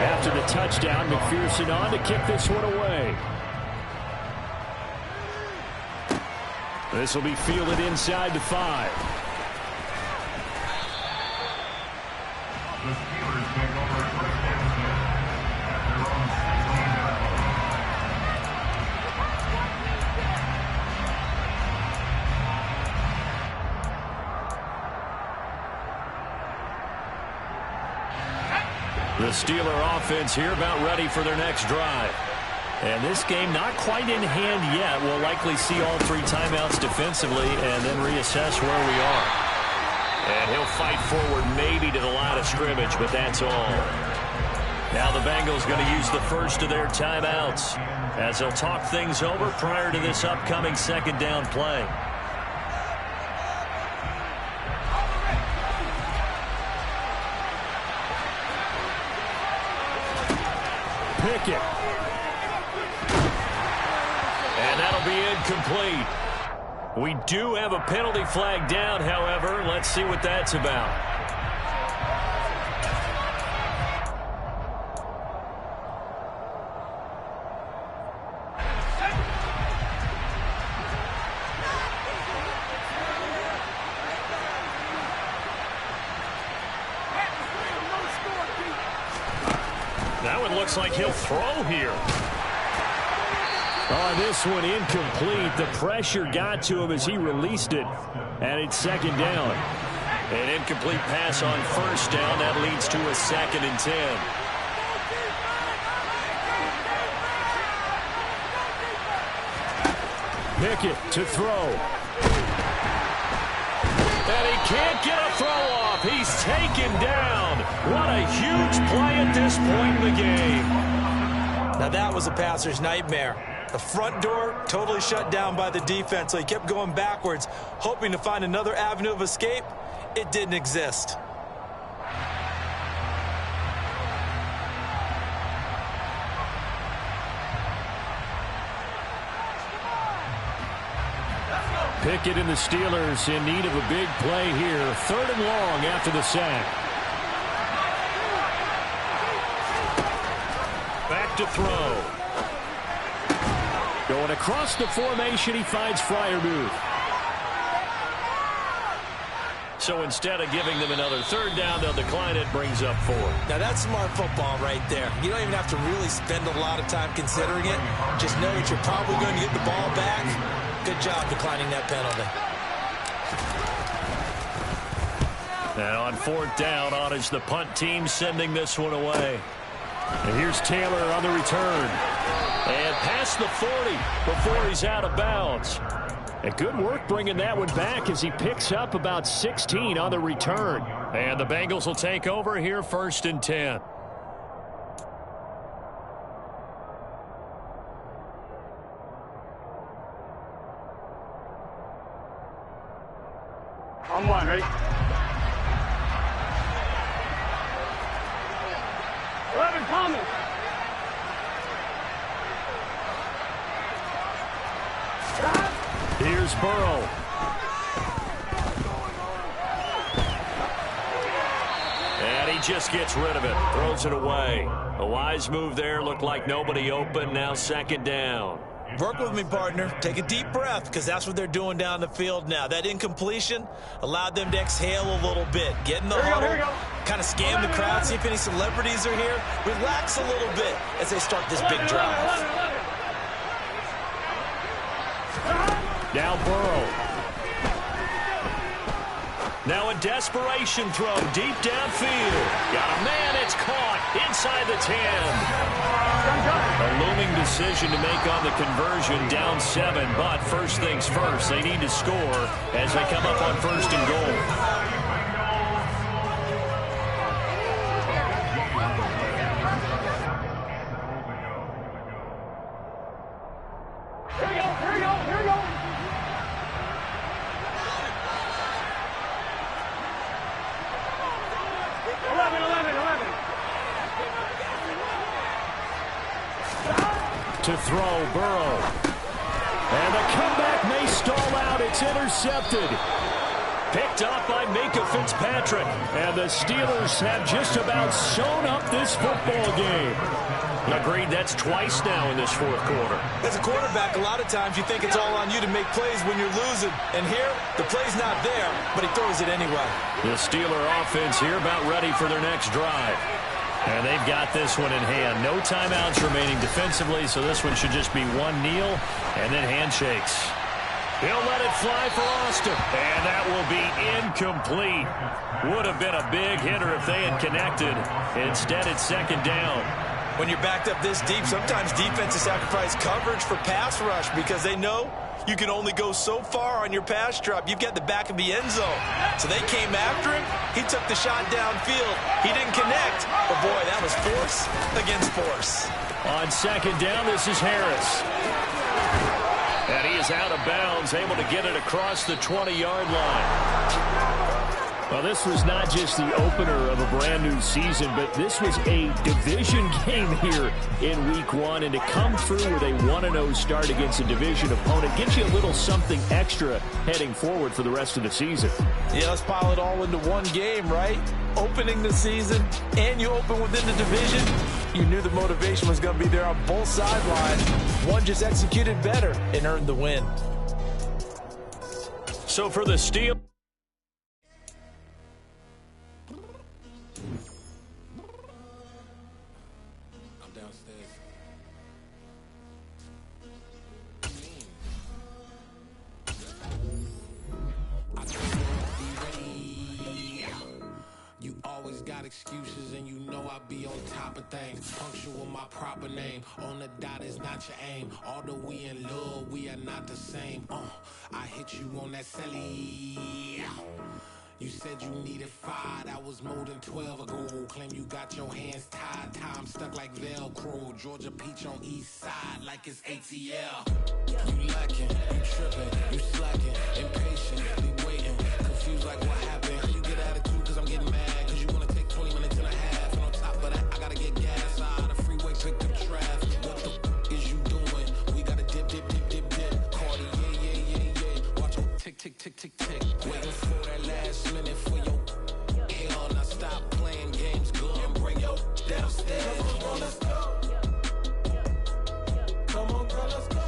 After the touchdown, McPherson on to kick this one away. This will be fielded inside the 5. The Steeler offense here about ready for their next drive. And this game not quite in hand yet. We'll likely see all 3 timeouts defensively and then reassess where we are. And he'll fight forward maybe to the line of scrimmage, but that's all. Now the Bengals going to use the first of their timeouts as they'll talk things over prior to this upcoming second down play. Pickett. And that'll be incomplete. We do have a penalty flag down, however. Let's see what that's about. That one looks like he'll throw here. Oh, this one incomplete. The pressure got to him as he released it. And it's second down. An incomplete pass on first down. That leads to a 2nd and 10. Pickett to throw. And he can't get a throw off. He's taken down. What a huge play at this point in the game. Now that was a passer's nightmare. The front door totally shut down by the defense, so he kept going backwards, hoping to find another avenue of escape. It didn't exist. Pickett and the Steelers in need of a big play here. 3rd and long after the sack. Back to throw. Going across the formation, he finds Freiermuth. So instead of giving them another 3rd down, they'll decline it, brings up 4. Now that's smart football right there. You don't even have to really spend a lot of time considering it. Just know that you're probably going to get the ball back. Good job declining that penalty. And on 4th down, on is the punt team sending this one away. And here's Taylor on the return. And past the 40 before he's out of bounds. And good work bringing that one back as he picks up about 16 on the return. And the Bengals will take over here 1st and 10. On 1, ready? 11 coming. Here's Burrow. And he just gets rid of it. Throws it away. A wise move there. Looked like nobody open. Now 2nd down. Work with me, partner. Take a deep breath, because that's what they're doing down the field now. That incompletion allowed them to exhale a little bit. Get in the huddle, kind of scan the crowd, see if any celebrities are here. Relax a little bit as they start this big drive. Now Burrow. Now a desperation throw deep downfield. Got a man, it's caught inside the 10. A looming decision to make on the conversion, down 7, but first things first, they need to score as they come up on 1st and goal. To throw, Burrow. And the comeback may stall out. It's intercepted. Picked off by Minkah Fitzpatrick. And the Steelers have just about sewn up this football game. Agreed, that's twice now in this fourth quarter. As a quarterback, a lot of times you think it's all on you to make plays when you're losing. And here, the play's not there, but he throws it anyway. The Steeler offense here about ready for their next drive. And they've got this one in hand. No timeouts remaining defensively, so this one should just be one kneel and then handshakes. He'll let it fly for Austin. And that will be incomplete. Would have been a big hitter if they had connected. Instead, it's second down. When you're backed up this deep, sometimes defenses sacrifice coverage for pass rush because they know you can only go so far on your pass drop. You've got the back of the end zone. So they came after him. He took the shot downfield. He didn't connect. But, boy, that was force against force. On second down, this is Harris. And he is out of bounds, able to get it across the 20-yard line. Well, this was not just the opener of a brand-new season, but this was a division game here in Week 1. And to come through with a 1-0 start against a division opponent gives you a little something extra heading forward for the rest of the season. Yeah, let's pile it all into one game, right? Opening the season, and you open within the division. You knew the motivation was going to be there on both sidelines. One just executed better and earned the win. So for the Steelers, excuses and you know I be on top of things. Punctual my proper name. On the dot is not your aim. Although we in love, we are not the same. I hit you on that celly. You said you needed 5, that was more than 12 ago. Claim you got your hands tied, time stuck like Velcro. Georgia peach on east side like it's ATL. You lacking, you tripping, you slacking, impatient, be waiting, confused like what happened. You get attitude cause I'm getting mad. 20 minutes and a half, and on top of that, I gotta get gas out of the freeway, pick up traffic. What the is you doing? We gotta dip, dip, dip, dip, dip. Cardi, yeah. Watch your tick, tick, tick, tick, tick. Waiting for that last minute for your hell. Now stop playing games, go and bring your downstairs. Come on, let's go. Come on, girl, let's go.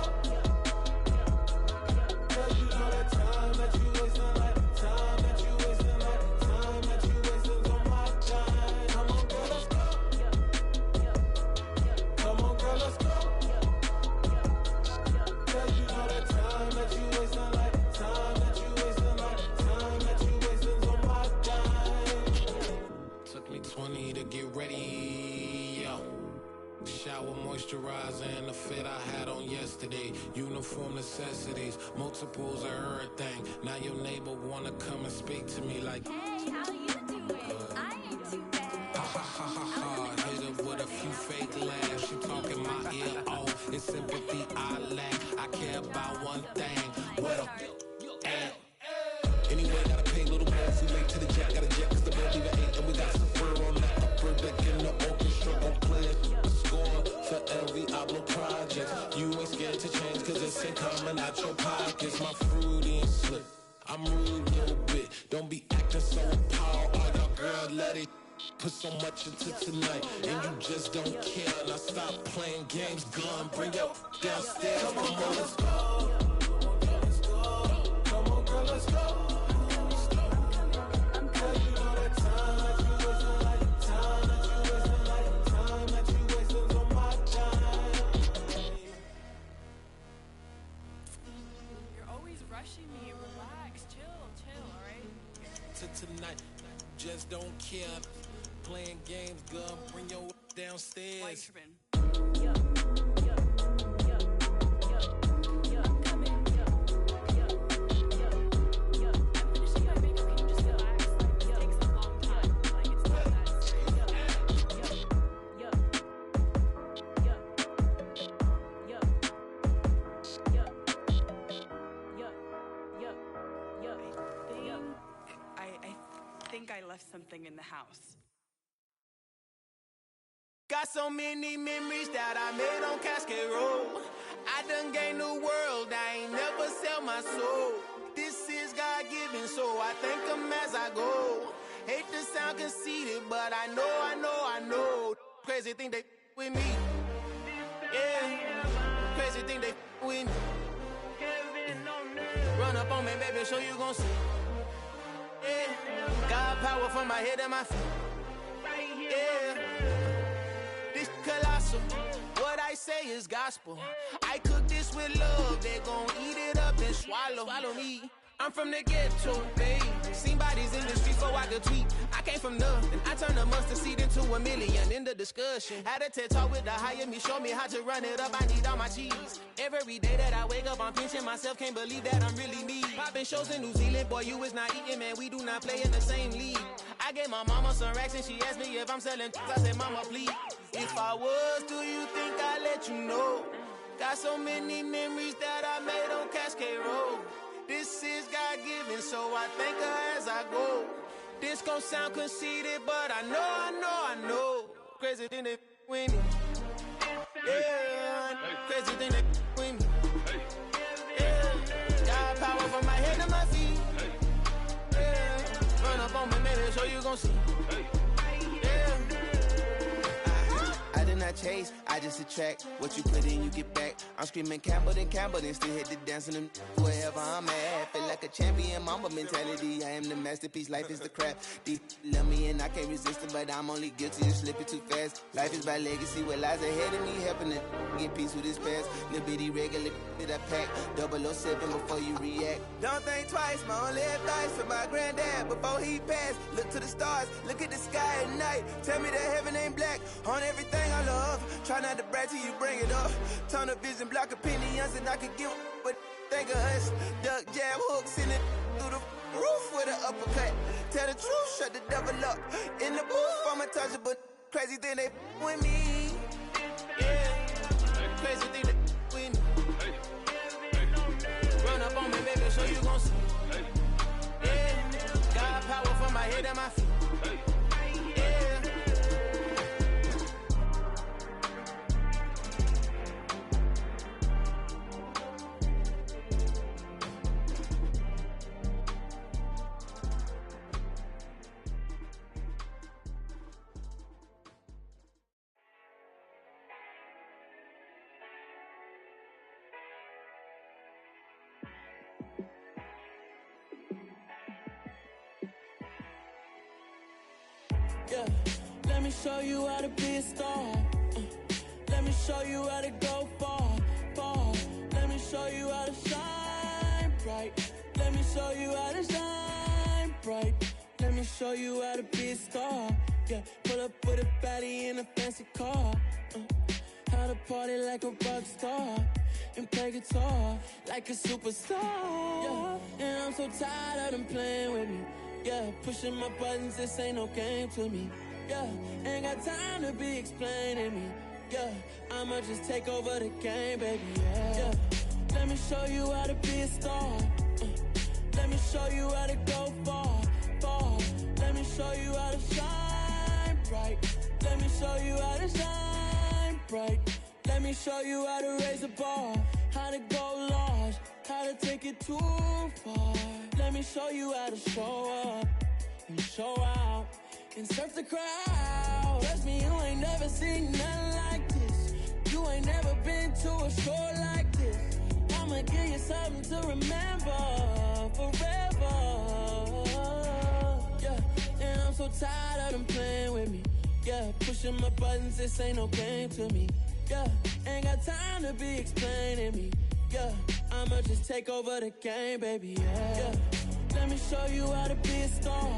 Cause you know that time that you wasting, like time that you wasting, like time that you wasting on my time. Come on, girl, let's go. Come on, girl, let's go. Cause you know that time that you wasting, like time that you wasting, like time that you wasting on my time. Took me 20 to get ready, yo. Shower moisturizer and the fit I had on yesterday. Uniform necessities, multiples of everything. Now your neighbor wanna come and speak to me like, hey, how you doing? I ain't too bad. ha ha ha ha ha. Hit her with a few fake laughs. She talking my ear off. It's sympathy I lack. I care about one thing. What up? Anyway, gotta pay a little more if we late to the jet. Gotta jet cause the bill leave at 8 and we got some fur on that upper deck in the orchestra. Gon' play a score for every album project. You ain't scared to change cause it's ain't coming out your pockets. My fruity and slip. I'm rude a little bit. Don't be acting so appalled. All y'all girl, let it put so much into tonight. And you just don't care. Now stop playing games, gun. Bring your downstairs. Come on, let's go. Come on, girl, let's go. Tonight, just don't care. Playing games, girl, bring your downstairs. I left something in the house. Got so many memories that I made on Cascade Road. I done gained the world, I ain't never sell my soul. This is God-given, so I thank him as I go. Hate to sound conceited, but I know. Crazy thing they with me. Yeah, crazy thing they with me. Run up on me, baby, show you gon' see. Yeah, God power from my head and my feet. Yeah, this colossal. What I say is gospel. I cook this with love. They gon' eat it up and swallow me. I'm from the ghetto, babe. Seen bodies in the street so I could tweet. I came from nothing. I turned a mustard seed into a million. In the discussion, had a TED talk with the higher me. Show me how to run it up. I need all my cheese. Every day that I wake up, I'm pinching myself. Can't believe that I'm really me. Popping shows in New Zealand, boy, you is not eating, man. We do not play in the same league. I gave my mama some racks and she asked me if I'm selling. I said, mama, please. If I was, do you think I'd let you know? Got so many memories that I made on Cascade Road. This is God-given, so I thank her as I go. This gon' sound conceited, but I know. Crazy thing they with me. Yeah, crazy thing they with me. Yeah, got power from my head to my feet. Yeah, run up on me, maybe so you gon' see. Yeah. I did not chase, I just attract. What you put in, you get back. I'm screaming Campbell, then still hit the dance and wherever I'm at. Feel like a champion, mamba mentality. I am the masterpiece, life is the crap. Deep love me and I can't resist it, but I'm only guilty of slipping too fast. Life is by legacy, what lies ahead of me, helping to get peace with this past. Little bitty regular that I pack, 007 before you react. Don't think twice, my only advice for my granddad before he passed. Look to the stars, look at the sky at night. Tell me that heaven ain't black on everything I love. Try not to brag till you bring it up. Turn of vision, block opinions, and I could give but think of us. Duck, jab, hooks in it through the roof with an uppercut. Tell the truth, shut the devil up. In the booth, I'm untouchable. Crazy thing they with me. Yeah, crazy thing they with me. Run up on me, baby, so you gon' see. Yeah, got power from my head and my feet. Yeah. Yeah, let me show you how to be a star. Let me show you how to go far. Let me show you how to shine bright. Let me show you how to shine bright. Let me show you how to be a star. Yeah, pull up with a baddie in a fancy car. How to party like a rock star and play guitar like a superstar. Yeah, and I'm so tired of them playing with me. Yeah, pushing my buttons, this ain't no game to me. Yeah, ain't got time to be explaining me. Yeah, I'ma just take over the game, baby. Yeah, let me show you how to be a star. Let me show you how to go far. Let me show you how to shine bright. Let me show you how to shine bright. Let me show you how to raise the bar, how to go large, how to take it too far. Let me show you how to show up and show out and surf the crowd. Trust me, you ain't never seen nothing like this. You ain't never been to a show like this. I'ma give you something to remember forever. Yeah, and I'm so tired of them playing with me. Yeah, pushing my buttons, this ain't no game to me. Yeah, ain't got time to be explaining me. Yeah, I'ma just take over the game, baby. Yeah, let me show you how to be a star.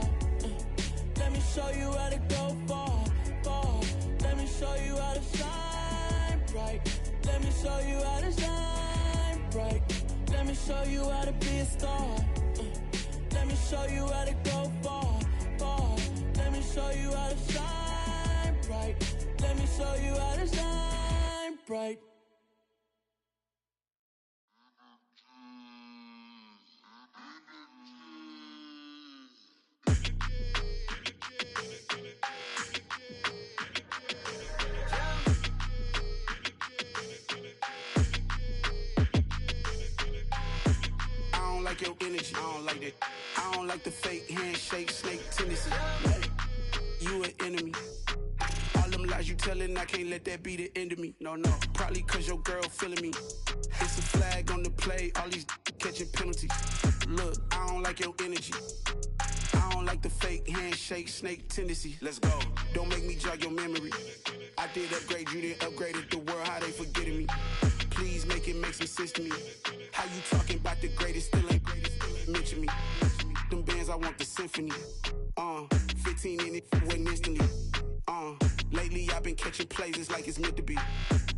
Let me show you how to go far. Let me show you how to shine bright. Let me show you how to shine bright. Let me show you how to be a star. Let me show you how to go far. Let me show you how to shine bright. Let me show you how to shine bright. like your energy. I don't like that. I don't like the fake handshake, snake tendency. You an enemy. All them lies you telling, I can't let that be the end of me. No, probably cause your girl feeling me. It's a flag on the play, all these catching penalties. Look, I don't like your energy. I don't like the fake handshake, snake tendency. Let's go. Don't make me jog your memory. I did upgrade, you didn't upgrade it. The world, how they forgetting me. Please make it make some sense to me. How you talking about the greatest, still ain't greatest, mention me. Them bands, I want the symphony. 15 in it, went instantly. Lately I've been catching plays, it's like it's meant to be.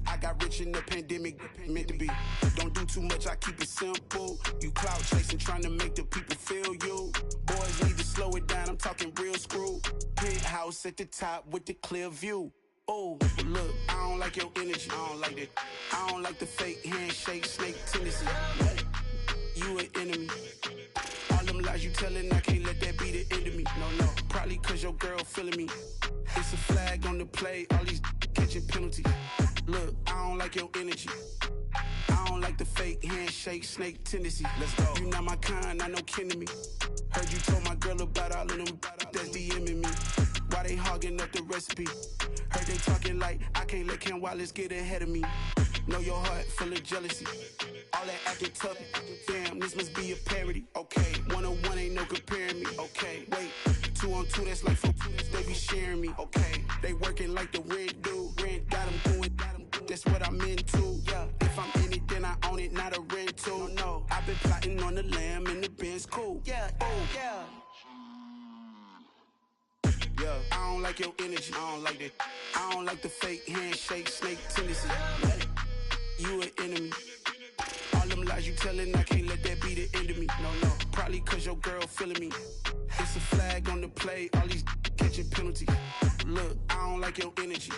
I got rich in the pandemic, meant to be. Don't do too much, I keep it simple. You clout chasing, trying to make the people feel you. Boys need to slow it down, I'm talking real screw. Penthouse at the top with the clear view. Oh, look, I don't like your energy, I don't like that. I don't like the fake handshake, snake tendency. You an enemy. All them lies you telling, I can't let that be the end of me. No, probably cause your girl feeling me. It's a flag on the play, all these catching penalties. Look, I don't like your energy. I don't like the fake handshake, snake tendency. Let's go. You not my kind, I know kin to me. Heard you told my girl about all of them that's DMing me. Why they hogging up the recipe? Heard they talking like I can't let Ken Wallace get ahead of me. Know your heart full of jealousy. All that acting tough, damn, this must be a parody. Okay, 1-on-1 ain't no comparing me. Okay, wait, 2-on-2, that's like 4, they be sharing me. Okay, they working like the rent do. Rent got them doing, that's what I'm into. Yeah, if I'm in it, then I own it, not a rental. No, I've been plotting on the lamb and the Benz cool. Yeah, oh, yeah. Yeah, I don't like your energy, I don't like that. I don't like the fake handshake, snake tendency. You an enemy. All them lies you telling, I can't let that be the end of me. No, probably cause your girl feeling me. It's a flag on the play, all these catching penalties. Look, I don't like your energy.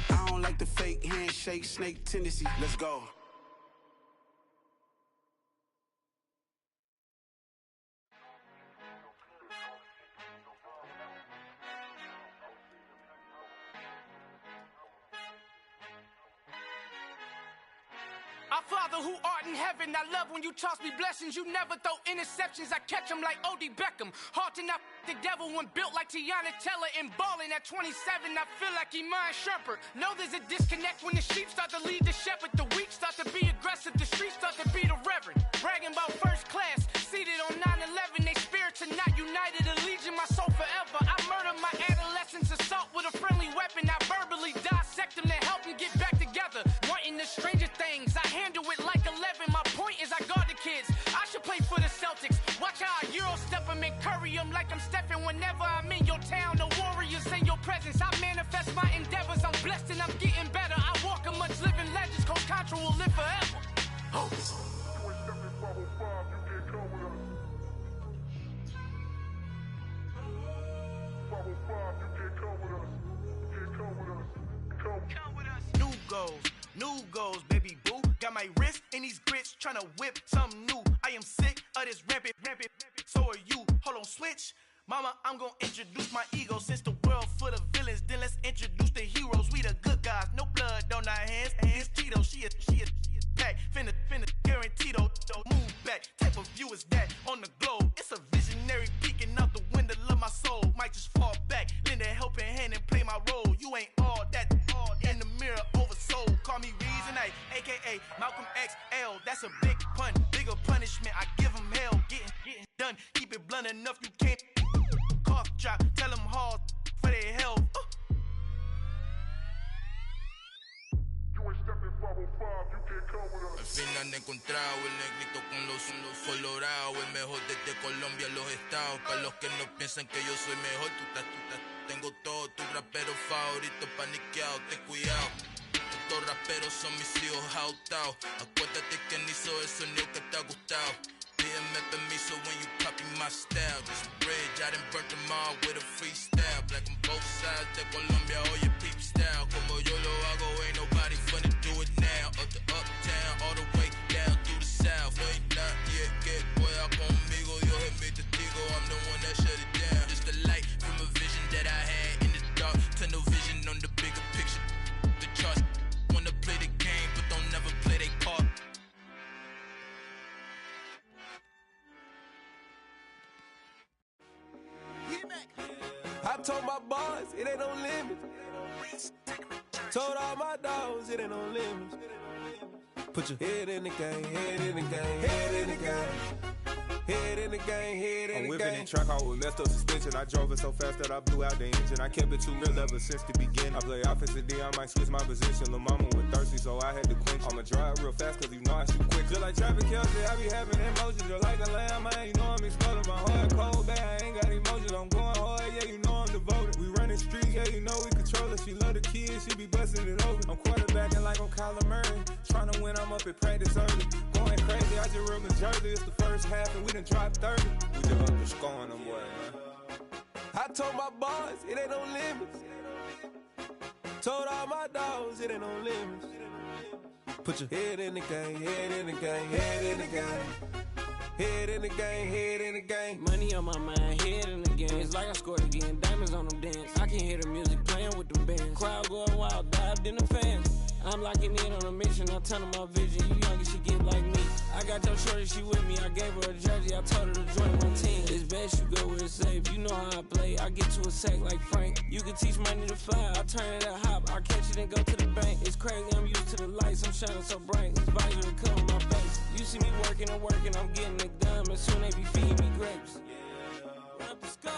I don't like the fake handshake, snake tendency. Let's go. Our Father who art in heaven, I love when you toss me blessings. You never throw interceptions, I catch them like O.D. Beckham. Hard to knock the devil when built like Tiana Teller. And balling at 27, I feel like Iman Shumpert. Know there's a disconnect when the sheep start to lead the shepherd. The weak start to be aggressive, the streets start to be the reverend. Bragging about first class, seated on 9/11. They spirits are not united, a legion, my soul forever. I murdered my adolescence, assault with a friendly weapon. I verbally dissect them to help them get back together. Wanting the stranger things, I handle it like 11. My point is I guard the kids. I should play for the Celtics. Watch how I Euro step them and curry them like I'm stepping. Whenever I'm in your town, the Warriors in your presence. I manifest my endeavors. I'm blessed and I'm getting better. I walk amongst living legends. Coach Contra will live forever. Oh. New goals, baby boo. Got my wrist in these grits, tryna whip something new. I am sick of this rampant. So are you. Hold on, switch. Mama, I'm gonna introduce my ego. Since the world full of villains, then let's introduce the heroes. We the good guys, no blood on our hands. It's Tito, she is back. Finna, guaranteed, move back. Type of view is that on the globe? It's a visionary peeking out the window of my soul. Might just fall back, lend a helping hand and play my role. You ain't all that in the mirror oversold. Call me Reason A, aka Malcolm XL. That's a big pun, bigger punishment. I give him hell, getting done. Keep it blunt enough, you can't. Cough drop, tell them hard for their health. Al fin han encontrado el negrito con los colorados, el mejor desde Colombia a los estados. Para los que no piensan que yo soy mejor, tengo todo, tu rapero favorito paniqueado, ten cuidado. Estos raperos son mis hijos jautados. Acuérdate que ni hizo el sonido que te ha gustado. Pídeme permiso when you copy my style. This bridge, I done burnt them all with a freestyle. Black on both sides de Colombia, oye peep style. Como yo lo hago, ain't nobody finna do it now. Up to uptown, all the way down through the south. No hay nadie que pueda conmigo, Dios es mi testigo. I'm the one that shut it down. Just the light from a vision that I had in the dark. Tunnel vision on the bigger picture. The charts wanna play the game, but don't never play their part. told my boys, it ain't no limits. Told all my dogs, it ain't no limits. Put your head in the game, head in the game, head in the game. Head in the game, head in the game. I'm whipping the track out with messed up suspension. I drove it so fast that I blew out the engine. I kept it too real ever since the beginning. I play offensive D, I might switch my position. Lil' mama was thirsty, so I had to quench. I'ma drive real fast, cause you know I shoot quick. Just like Travis Kelce, I be having emotions. Just like a lamb, man, you know I'm exploding. My heart cold, bad, I ain't got emotions. I'm going hard, yeah, you know I'm devoted. We running streets, yeah, you know we control it. She love the kids, she be busting it over. I'm quarterbacking like I'm Kyler Murray. Trying to win, I'm up at practice early. Going crazy, I just rub my jersey. It's the first half and we done dropped 30. We just underscoring them, boy, man. I told my boys, it ain't no limits. Told all my dogs, it ain't no limits. Put your head in the game, head in the game, head in the game. Head in the game, head in the game. Money on my mind, head in the game. It's like I scored again, diamonds on them dance. I can hear the music playing with the bands. Crowd going wild, dived in the fans. I'm locking in on a mission, I'm telling my vision. You young, she get like me. I got your shorty, she with me. I gave her a jersey, I told her to join my team. It's best you go where it's safe. You know how I play, I get to a sack like Frank. You can teach money to fly, I turn it up hop. I catch it and go to the bank. It's crazy, I'm used to the lights, I'm shining so bright. This visor will cover my face. You see me working and working, I'm getting it done. And soon they be feeding me grapes.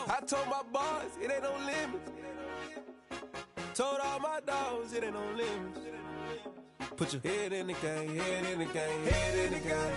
I told my boys, it ain't no limits. Told all my dogs, it ain't no limits. Put your head in the game, head in the game, head in the game.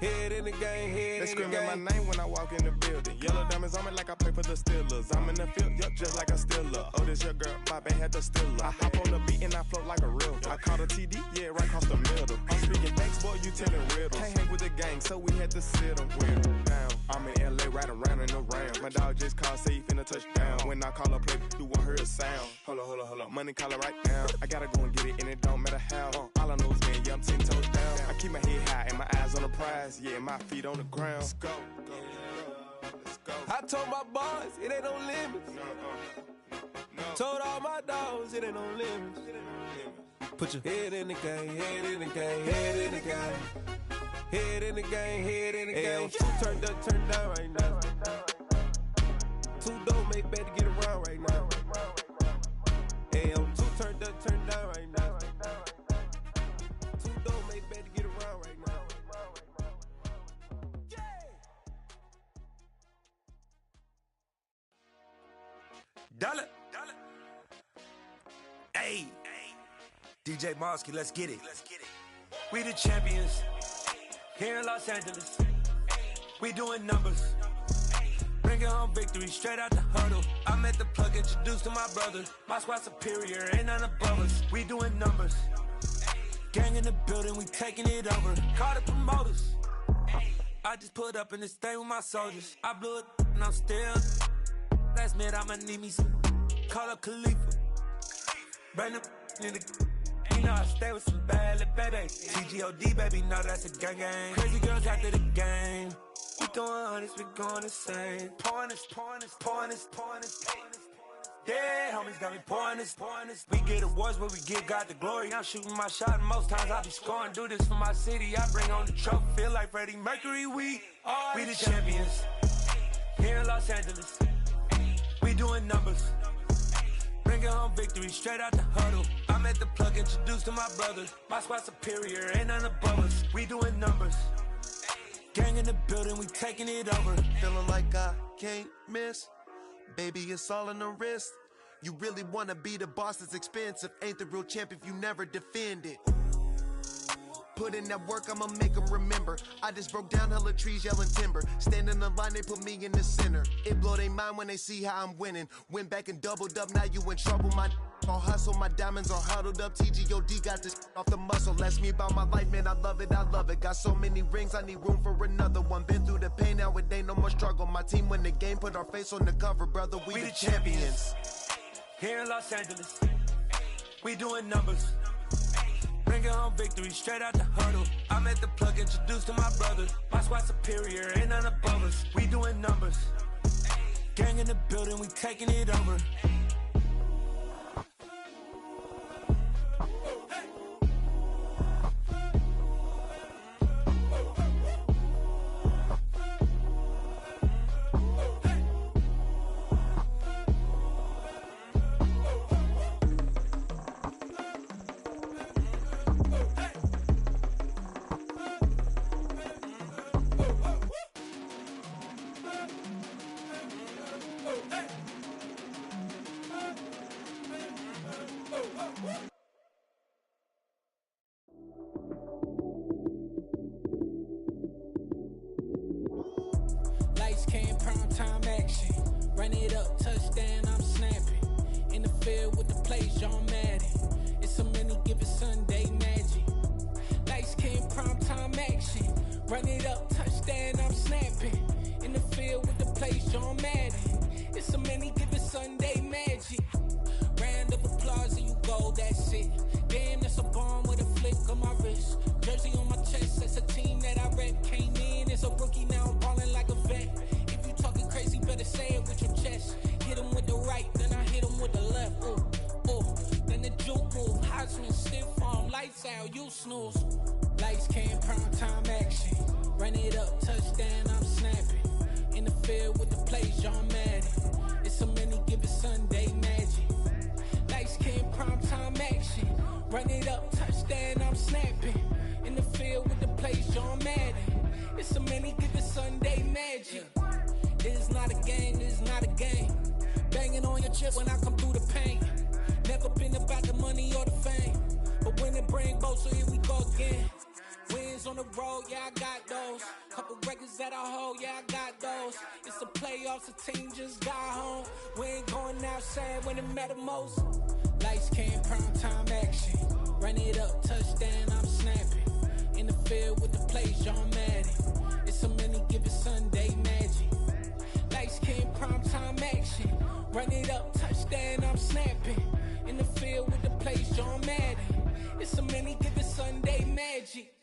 Head in the game, head in the game. They screaming my name when I walk in the building. Yellow diamonds on me like I play for the Steelers. I'm in the field, yup, just like a Steeler. Oh, this your girl, my band had the Steeler. I hop on the beat and I float like a real. I caught a TD, yeah, right across the middle. I'm speaking thanks, boy, you telling riddles. Can't hang with the gang, so we had to sit them with them down. I'm in LA, riding around in the round. My dog just called, say he finna touch down. When I call a play, you won't hear a sound. Hold on, money caller right now. I gotta go and get it, and it don't matter how. All I know is, man, yeah, I'm 10 toes down. I keep my head high and my eyes on the prize. Yeah, my feet on the ground. Let's go. Let's go. I told my boys, it ain't no limits. No. Told all my dogs, it ain't no limits. Put your head in the game, head in the game, head in the game. Head in the game, head in the game. Turned up, turned down right now. Too dope, make better get around right now. Hey, I'm too turned up, turned down right now. Too dope, make better get around right now. Dollar. Hey, DJ Mosky, let's get it. We the champions here in Los Angeles. We doing numbers. Bringing home victory straight out the huddle. I'm at the plug, introduced to my brother. My squad superior, ain't none above us. We doing numbers. Gang in the building, we taking it over. Call the promoters. I just put up in this thing with my soldiers. I blew it and I'm still. Last minute I'ma need me some. Call up Khalifa. Bring them in the. You know I stay with some bad little baby. TGOD baby, know that's a gang gang. Crazy girls after the game. We going honest, we going insane. Pouring this. Yeah, homies got me pouring this. We get awards, but we give God the glory. I'm shooting my shot, and most times I be scoring. Do this for my city, I bring on the trophy. Feel like Freddie Mercury, we the champions here in Los Angeles. We doing numbers. Bringing home victory straight out the huddle. I'm at the plug, introduced to my brother. My squad superior, ain't none above us. We doing numbers. Gang in the building, we taking it over. Feeling like I can't miss. Baby, it's all in the wrist. You really wanna be the boss, it's expensive. Ain't the real champ if you never defend it. Put in that work, I'ma make them remember. I just broke down hella trees, yelling timber. Standing in the line, they put me in the center. It blow they mind when they see how I'm winning. Went back and doubled up, now you in trouble. My all hustle, my diamonds are huddled up. TGOD got this off the muscle. Ask me about my life, man, I love it. Got so many rings, I need room for another one. Been through the pain, now it ain't no more struggle. My team win the game, put our face on the cover, brother. We the champions. Here in Los Angeles, we doing numbers. Bringing home victory straight out the huddle. I'm at the plug, introduced to my brother. My squad superior, ain't none above us. We doing numbers. Gang in the building, we taking it over. Run it up, touchdown, I'm snapping. In the field with the plays, John Madden. It's a many given Sunday magic. Lights came primetime action. Run it up, touchdown, I'm snapping. In the field with the plays, John Madden. It's a many given Sunday magic. Round of applause and you go, that's it. Damn, that's a bomb with a flick on my wrist. Jersey on my chest, that's a team that I rep. Came in as a rookie, now I'm ballin' like a vet. If you talking crazy, better say it with your chest. Hit him with the right, then I hit him with the left. Ooh, ooh. Then the juke move, Heisman, stiff arm, lights out, you snooze. Lights came, prime time action. Run it up, touchdown, I'm snapping. In the field with the plays, John Madden. It's a many given Sunday magic. Lights came, prime time action. Run it up, touchdown, I'm snapping. In the field with the plays, John Madden. It's a many given Sunday magic. This is not a game, this is not a game. Banging on your chest when I come through the pain. Never been about the money or the fame. But when it bring both, so here we go again. Wins on the road, yeah, I got those. Couple records that I hold, yeah, I got those. It's the playoffs, the team just got home. We ain't going outside when it matter most. Lights came, prime time action. Run it up, touchdown, I'm snapping. In the field with the plays, John Madden. It's a many given Sunday magic. Lights came, prime time action. Run it up, touchdown, I'm snapping. In the field with the plays, John Madden. It's a many given Sunday magic.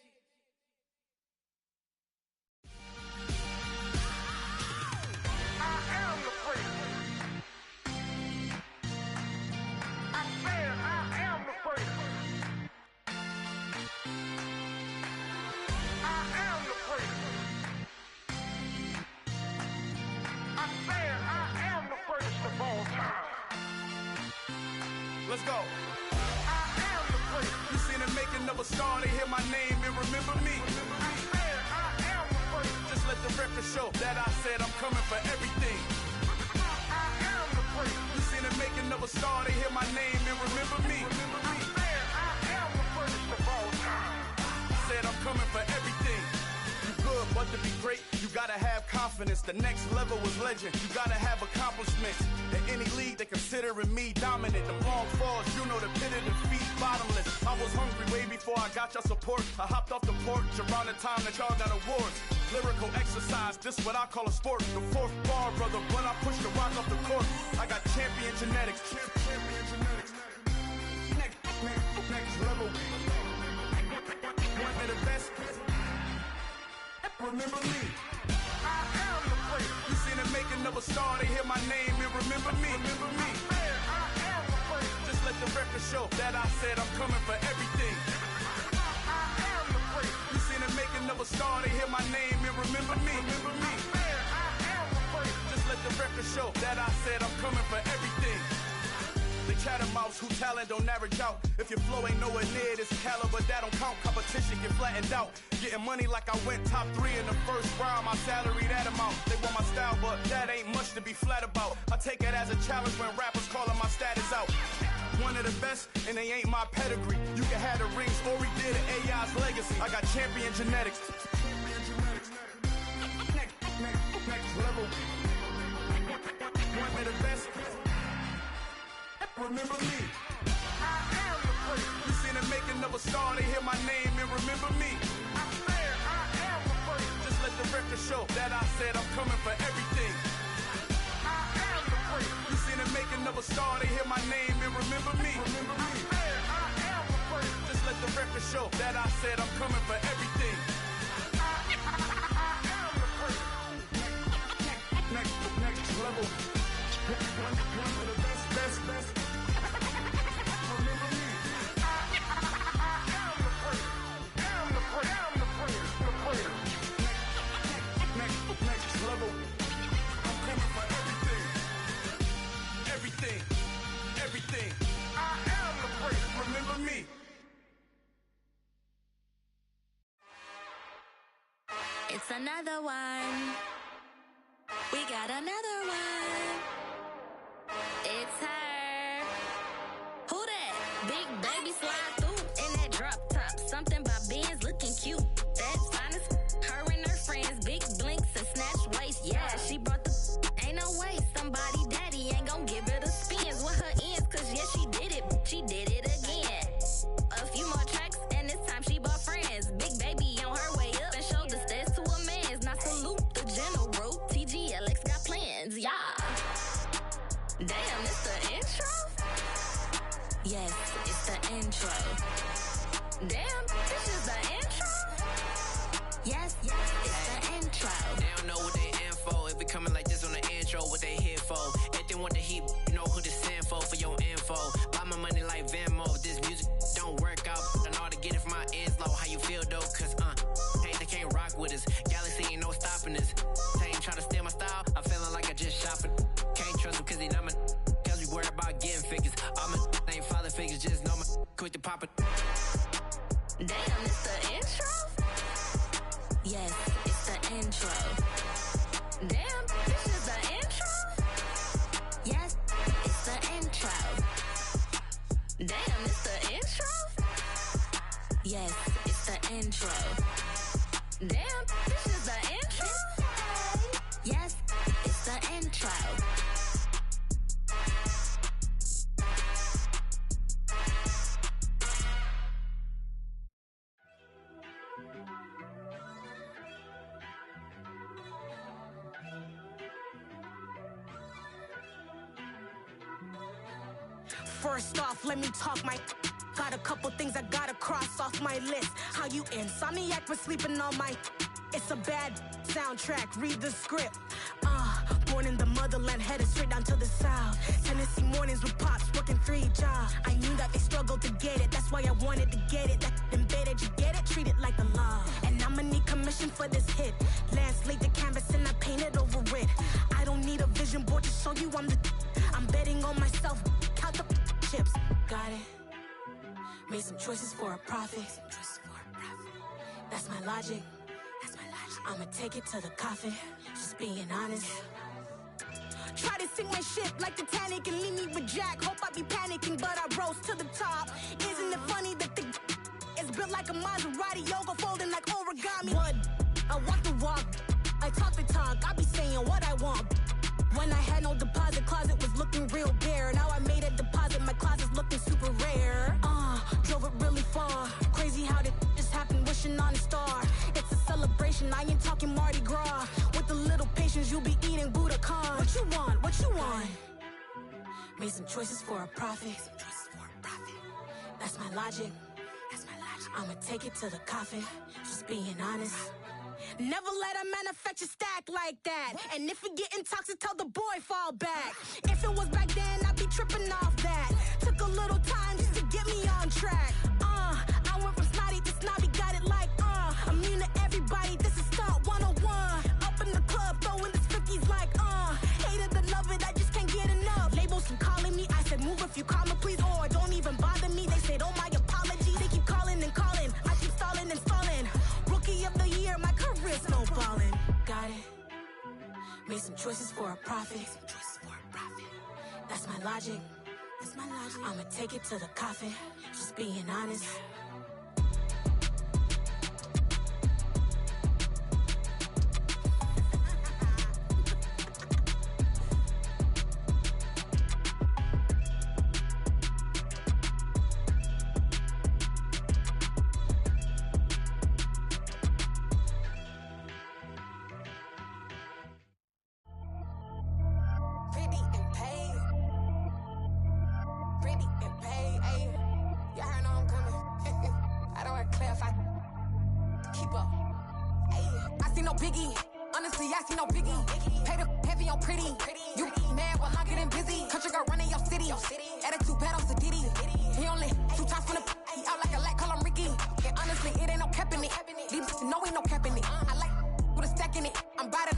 Let's go. I am the first. You seen the making of a star, they hear my name and remember me. I am the first. Just let the record show that I said I'm coming for everything. I am the first. You seen the making of a star, they hear my name and remember me. I am the first of all time. Said I'm coming for everything. You good, but to be great, you gotta have confidence. The next level was legend. You gotta have accomplishments. In any league, they considering me dominant. The long falls, you know the pit of defeat, bottomless. I was hungry way before I got your support. I hopped off the porch around the time that y'all got awards. Lyrical exercise, this what I call a sport. The fourth bar, brother, when I push the rock off the court. I got champion genetics. Champion genetics. Next level. One of the best. Remember me. I am the first. You seen the making of a star, they hear my name and remember me. Remember me. I am the first. Just let the record show that I said I'm coming for everything. I am the first. You seen the making of a star, they hear my name and remember me. Remember me. I am the first. Just let the record show that I said I'm coming for everything. They chatter mouths who talent don't average out. If your flow ain't nowhere near this caliber, that don't count. Competition get flattened out. Getting money like I went top 3 in the first round. My salary that amount. They want my style, but that ain't much to be flat about. I take it as a challenge when rappers calling my status out. One of the best, and they ain't my pedigree. You can have the rings, or we did an AI's legacy. I got champion genetics. Next level. One of the best. Remember me. I am the first. You seen the making of a star, they hear my name and remember me. I am the first. Just let the record show that I said I'm coming for everything. I am the first. You seen the making of a star, they hear my name and remember me. Remember me. I am the first. Just let the record show that I said I'm coming for everything. I am the first. Next level. One of the best. Everything. I am the first. Remember me. It's another one. We got another one. It's her. Who that? Big baby slide through in that drop top. Something by Benz looking cute. That's honest. Her and her friends, big blinks and snatch waist. Yeah, she brought the. Ain't no way somebody Damn, this is the intro? Yes, it's the intro. They don't know what they in for. If we coming like this on the intro, what they here for? If they want the heat, you know who to send for your info. Buy my money like Venmo. If this music don't work out, I know how to get it from my ends low. How you feel though? Cause hey, they can't rock with us. Galaxy ain't no stopping us. They ain't trying to steal my style. I'm feeling like I just shopping. Can't trust them cause they not my. Cause we worried about getting figures. All my ain't father figures. Just know my quick to pop it. Damn, it's the intro? Yes, it's the intro. Damn, this is the intro? Yes, it's the intro. Damn, it's the intro? Yes, it's the intro. Damn, this is the intro? Yes, it's the intro. First off, let me talk my. Got a couple things I gotta cross off my list. How you insomniac for sleeping on my. It's a bad soundtrack, read the script. Born in the motherland, headed straight down to the south. Tennessee mornings with pops, working 3 jobs. I knew that they struggled to get it, that's why I wanted to get it. That embedded, you get it, treat it like a law. And I'ma need commission for this hit. Lance laid the canvas and I painted over it. I don't need a vision board to show you I'm betting on myself, count the chips. Got it. Made some choices for a profit. That's my logic. I'ma take it to the coffin. Just being honest. Try to sink my ship like Titanic and leave me with Jack. Hope I be panicking, but I rose to the top. Isn't it funny that the is built like a Maserati, yoga folding like origami? What? I walk the walk. I talk the talk. I be saying what I want. When I had no deposit, closet was looking real bare. Now I made a deposit, my closet's looking super rare. Drove it really far. Crazy how did this happen, wishing on a star. It's a celebration, I ain't talking Mardi Gras. With a little patience, you'll be eating Budokan. What you want? What you want? Made some choices for a profit. That's my logic. I'ma take it to the coffin. Just being honest. Never let a manufacture stack like that. And if we getting toxic, tell the boy fall back. If it was back then, I'd be tripping off that. Took a little time just to get me on track. I went from snotty to snobby, got it like, immune to everybody, this is stunt 101. Up in the club, throwing this 50s like, hated to love it, I just can't get enough. Labels from calling me, I said move if you call me please, or don't even bother me. They said, oh my apology, they keep calling and calling. I keep stalling and stalling. Rookie of the year, my career's snowballing. Got it. Made some choices for a profit. That's my logic. I'ma take it to the coffin. Just being honest. Biggie, honestly, I see no biggie. Pay the heavy on pretty. You mad while I'm getting busy. Country girl running your city. Attitude bad on Sadiddy. He only 2 times from the he out like a lack, call him Ricky. And honestly, it ain't no cap in it. These know ain't no cap in it. I like with a stack in it. I'm by that.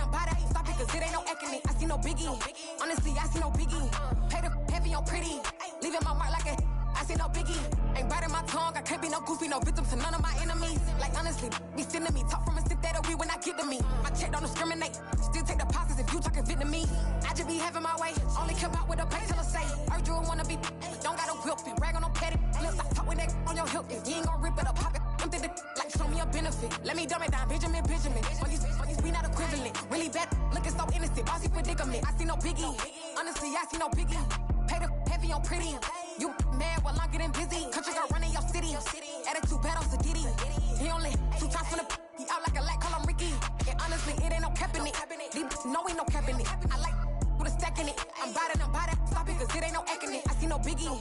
Stop it, cause it ain't no eck in it. I see no biggie. Honestly, I see no biggie. Pay the heavy on pretty. Leaving my mark like a I see no biggie. Ain't biting my tongue. I can't be no goofy, no victim to none of my enemies. Like honestly, be sending me talk from a stick that'll be when I get to me. My check don't discriminate. Still take deposits if you talking Vietnamese. I just be having my way. Only care about what the pay tell her say. Heard you wanna be, don't got no whip and brag on no petty. Let's stop talk with that on your hip. If you ain't gon' rip it up, pop it. Empty the like show me a benefit. Let me dumb it down, Benjamin. On these we not equivalent. Really bad, looking so innocent. Bossy predicament. I see no biggie. Honestly, I see no biggie. Pay the heavy on pretty. You mad while I'm getting busy. Country girl running your city. Attitude bad on Sadiddy. He only 2 times from the he out like a lack, call him Ricky. And honestly, it ain't no cap in it. These know ain't no cap in it. I like with a stack in it. I'm by that. Stop it, cause it ain't no eck in it. I see no biggie.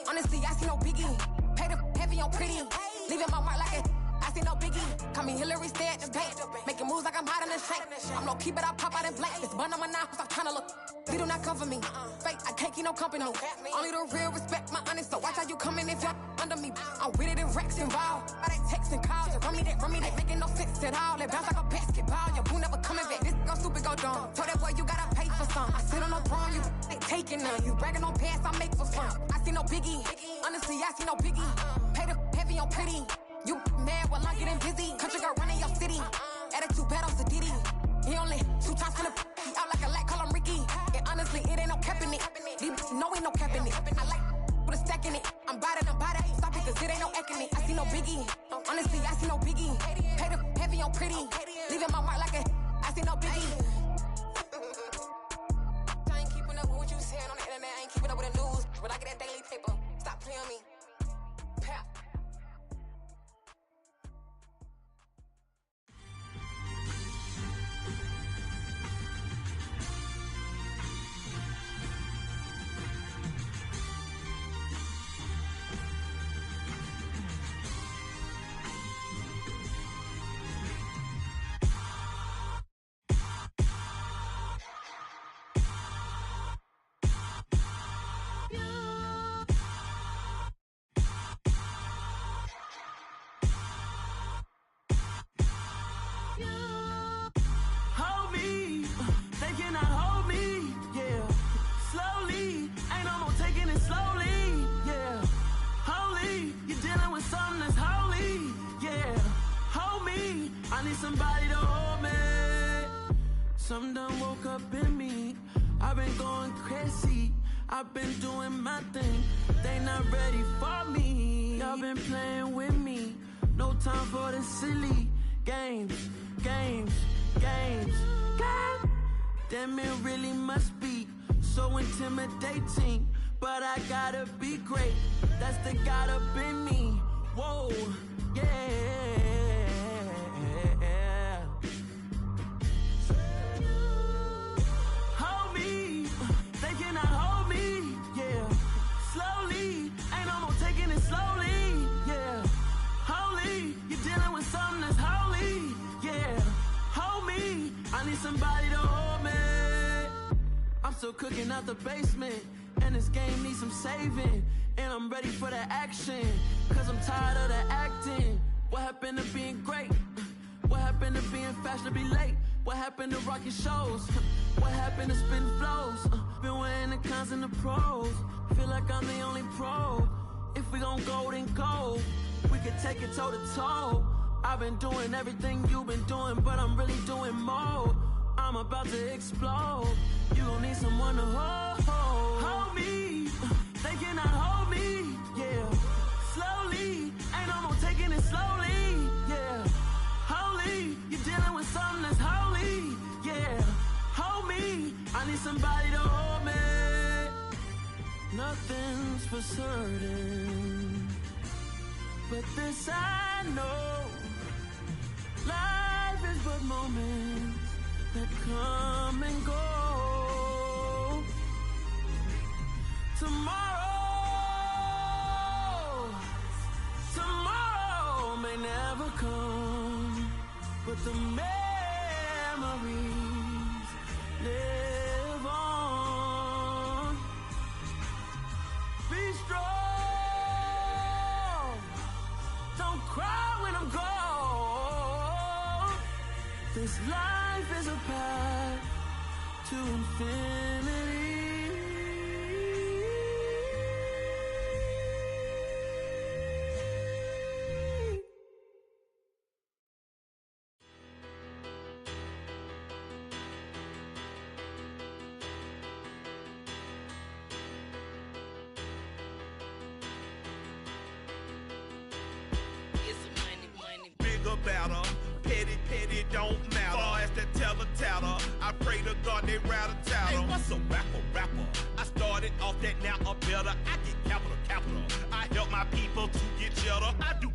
Honestly, I see no biggie. Pay the heavy on pretty. leaving my mark like a I see no biggie. Call me Hillary, stay at the bank. Making moves like I'm hot in the shank. I'm low key, but I pop out in blank. This bun on my knife, stop trying to look. They do not come for me. Fake, I can't keep no company. Only the real respect my honest. So watch how you come in if you're under me. I'm with it in Rex involved. But they text and call. Just run me that. Making no sense at all. They bounce like a basketball. Your boo never coming back. This go stupid, go dumb. Told that boy you gotta pay for some. I sit on no throne, you ain't taking none. You bragging on pants, I make for fun. I see no biggie. Honestly, I see no biggie. Pay the heavy on pretty. You mad while I'm getting busy. Country girl running your city. Attitude bad on Diddy. He only 2 times from the he out like a light, call him Ricky. And honestly, it ain't no cap in it. These no ain't no cap in it. I like put a stack in it. I'm bad at stop it, cause it ain't no acting it. I see no biggie. Honestly, I see no biggie. Pay the heavy on pretty. Leaving my mark like a I see no biggie. I ain't keeping up with what you saying on the internet. I ain't keeping up with the news. But I get that daily paper. Stop playing me. Pap. Somebody to hold me. Something done woke up in me. I've been going crazy. I've been doing my thing. They not ready for me. Y'all been playing with me. No time for the silly games. Damn, it really must be so intimidating. But I gotta be great. That's the God up in me. Whoa, yeah. Somebody to hold me. I'm still cooking out the basement, and this game needs some saving. And I'm ready for the action, cause I'm tired of the acting. What happened to being great? What happened to being fashionably late? What happened to rocking shows? What happened to spitting flows? Been wearing the cons and the pros. Feel like I'm the only pro. If we gon' go, then go. We could take it toe to toe. I've been doing everything you've been doing, but I'm really doing more. I'm about to explode. You gon' need someone to hold me. They cannot hold me, yeah. Slowly, ain't no more taking it slowly, yeah. Holy, you're dealing with something that's holy, yeah. Hold me, I need somebody to hold me. Nothing's for certain, but this I know. Life is but moments that come and go. Tomorrow may never come, but the memories live on. Be strong, don't cry when I'm gone. This life is a path to infinity. Better, petty, don't matter. Far as that teller, I pray to God they rattle tattle. Hey, what's a rapper? I started off that, now I'm better. I get capital. I help my people to get cheddar. I do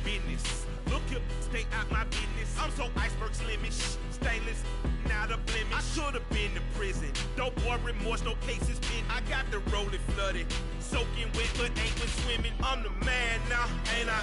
business. Look here, stay out my business. I'm so iceberg slimish, stainless, not a blemish. I should've been to prison. Don't boy remorse, no cases been. I got the rolling flooded, soaking wet, but ain't been swimming. I'm the man now, ain't I?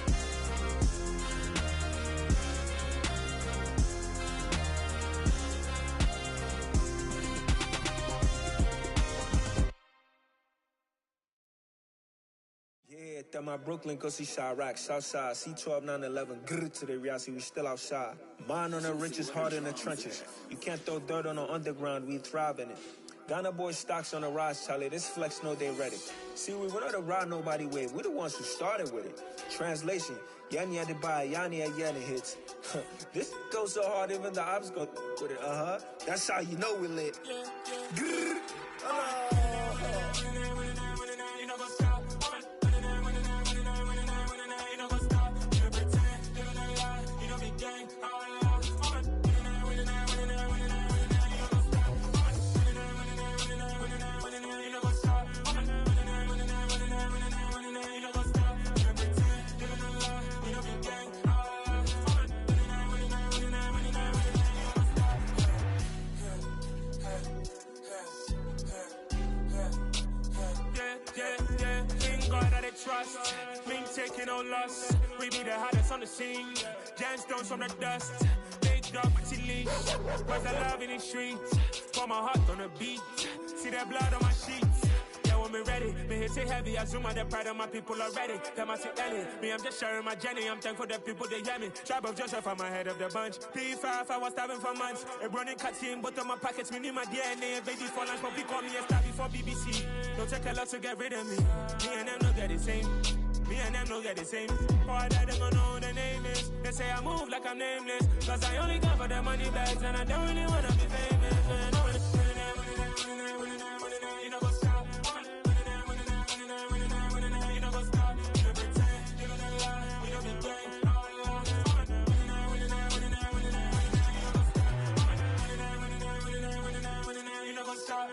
That my Brooklyn, go see Chirac, Southside, C12, 911, grrr to the reality, we still outside. Mine on the riches, hard in the trenches. You can't throw dirt on the underground, we thrive in it. Ghana boys stocks on the rise, Charlie, this flex know they ready. See, we were not the ride nobody with, we're the ones who started with it. Translation, Yani had to buy, Yani had Yanni hits. This goes so hard, even the ops go with it, That's how you know we lit. Grrr. Trust, we ain't taking no loss. We be the hottest on the scene. Gemstones from the dust. Big dog, pretty leash. Where's the love in the streets? Pour my heart on the beat. See that blood on my sheets. Yeah, when me ready, me hit it heavy. I zoom out the pride of my people already. Them I see Ellie. Me, I'm just sharing my journey. I'm thankful that people they hear me. Tribe of Joseph, I'm ahead of the bunch. P5, I was starving for months. A running cutscene, but on my pockets, me need my DNA. Baby for lunch, but we call me a star before BBC. Don't take a lot to get rid of me. Me and them know that the same. Me and them know that the same. Boy, that they gonna know the name is. They say I move like I'm nameless. Cause I only come for the money bags. And I don't really wanna be famous. You know what's up? You know what's up? You pretend. You know the lie. You know the game. You know what's up?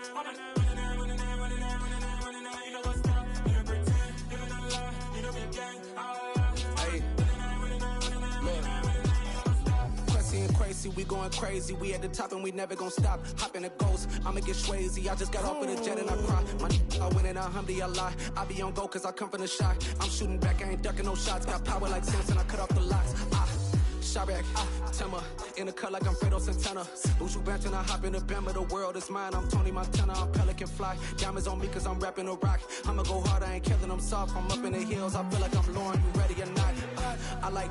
Crazy, we going crazy. We at the top and we never gonna stop. Hop in the ghost, I'ma get swayzy. I just got off with a jet and I cry. My I win and I humdy, I lie. I be on go cause I come from the shot. I'm shooting back, I ain't ducking no shots. Got power like Samson, I cut off the locks. Chirac, Timmer, in the cut like I'm Fredo Santana. Buju Banton, I hop in the Bama, the world is mine. I'm Tony Montana, I'm Pelican Fly. Diamonds on me cause I'm rapping a rock. I'ma go hard, I ain't killing them soft. I'm up in the hills, I feel like I'm Lauren, you ready or not? I like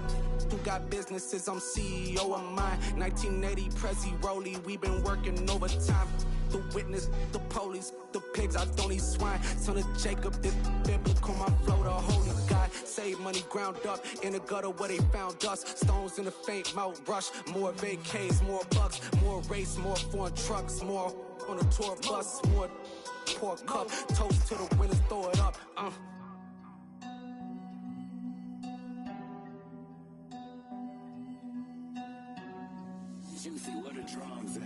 who got businesses, I'm CEO of mine. 1980, Prezi Rolly, we been working overtime. The witness, the police, the pigs, I don't eat swine. Son of Jacob, this biblical, my flow, the holy God. Save money ground up in the gutter where they found us. Stones in the faint mouth rush. More vacays, more bucks, more race, more foreign trucks, more on a tour bus, more pour cup. Toast to the winners, throw it up. Juicy, where the drums at?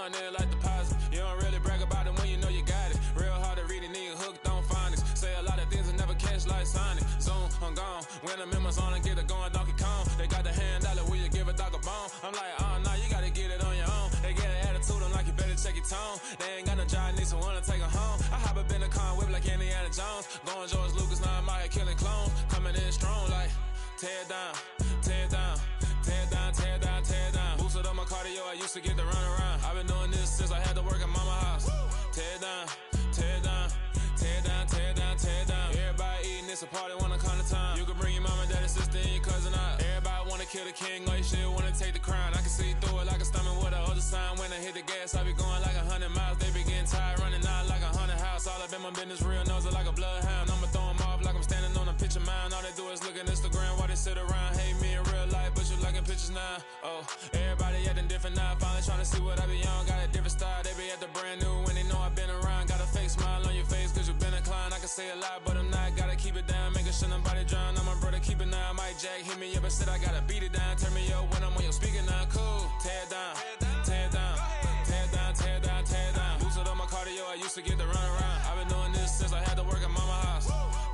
There like deposit. You don't really brag about it when you know you got it. Real hard to read a nigga hooked on phonics. Say a lot of things and never catch like Sonic. Zoom, I'm gone. When the members on and get it going Donkey Kong. They got the $100, will you give a dog a bone? I'm like, nah, you gotta get it on your own. They get an attitude, I'm like, you better check your tone. They ain't got no job, need someone to take her home. I hop up in the car, whip like Indiana Jones. Going George Lucas, now I'm out here killing clones. Coming in strong like, tear down, tear down. Tear down, tear down, tear down. Boosted up my cardio, I used to get to run around. I've been doing this since I had to work at mama house. Tear down, tear down, tear down, tear down, tear down. Everybody eating, it's a party, wanna come to time. You can bring your mama, daddy, sister, and your cousin out. Everybody wanna kill the king, or you shit wanna take the crown. I can see through it like a stomach with a other sign. When I hit the gas, I be going like 100 miles. They be getting tired, running out like 100 house. All up in my business, real nose like a bloodhound. I'ma throw them off like I'm standing on a picture mound. All they do is look at Instagram while they sit around. Hate me in real life, but you liking pictures now. Oh, everybody acting different now. Finally trying to see what I be on. Got a different style, they be at the brand new when they know I've been around. Got a fake smile on your face cause you been inclined. I can say a lot, but I'm not. Gotta keep it down, making sure nobody drown. I'm my brother, keep it now. Mike Jack hit me up and said I gotta beat it down. Turn me up when I'm on your speaker now. Cool, tear down, tear down, tear down, tear down, tear down. Boosted up my cardio, I used to get to run around. I've been doing this since I had to work at mama house.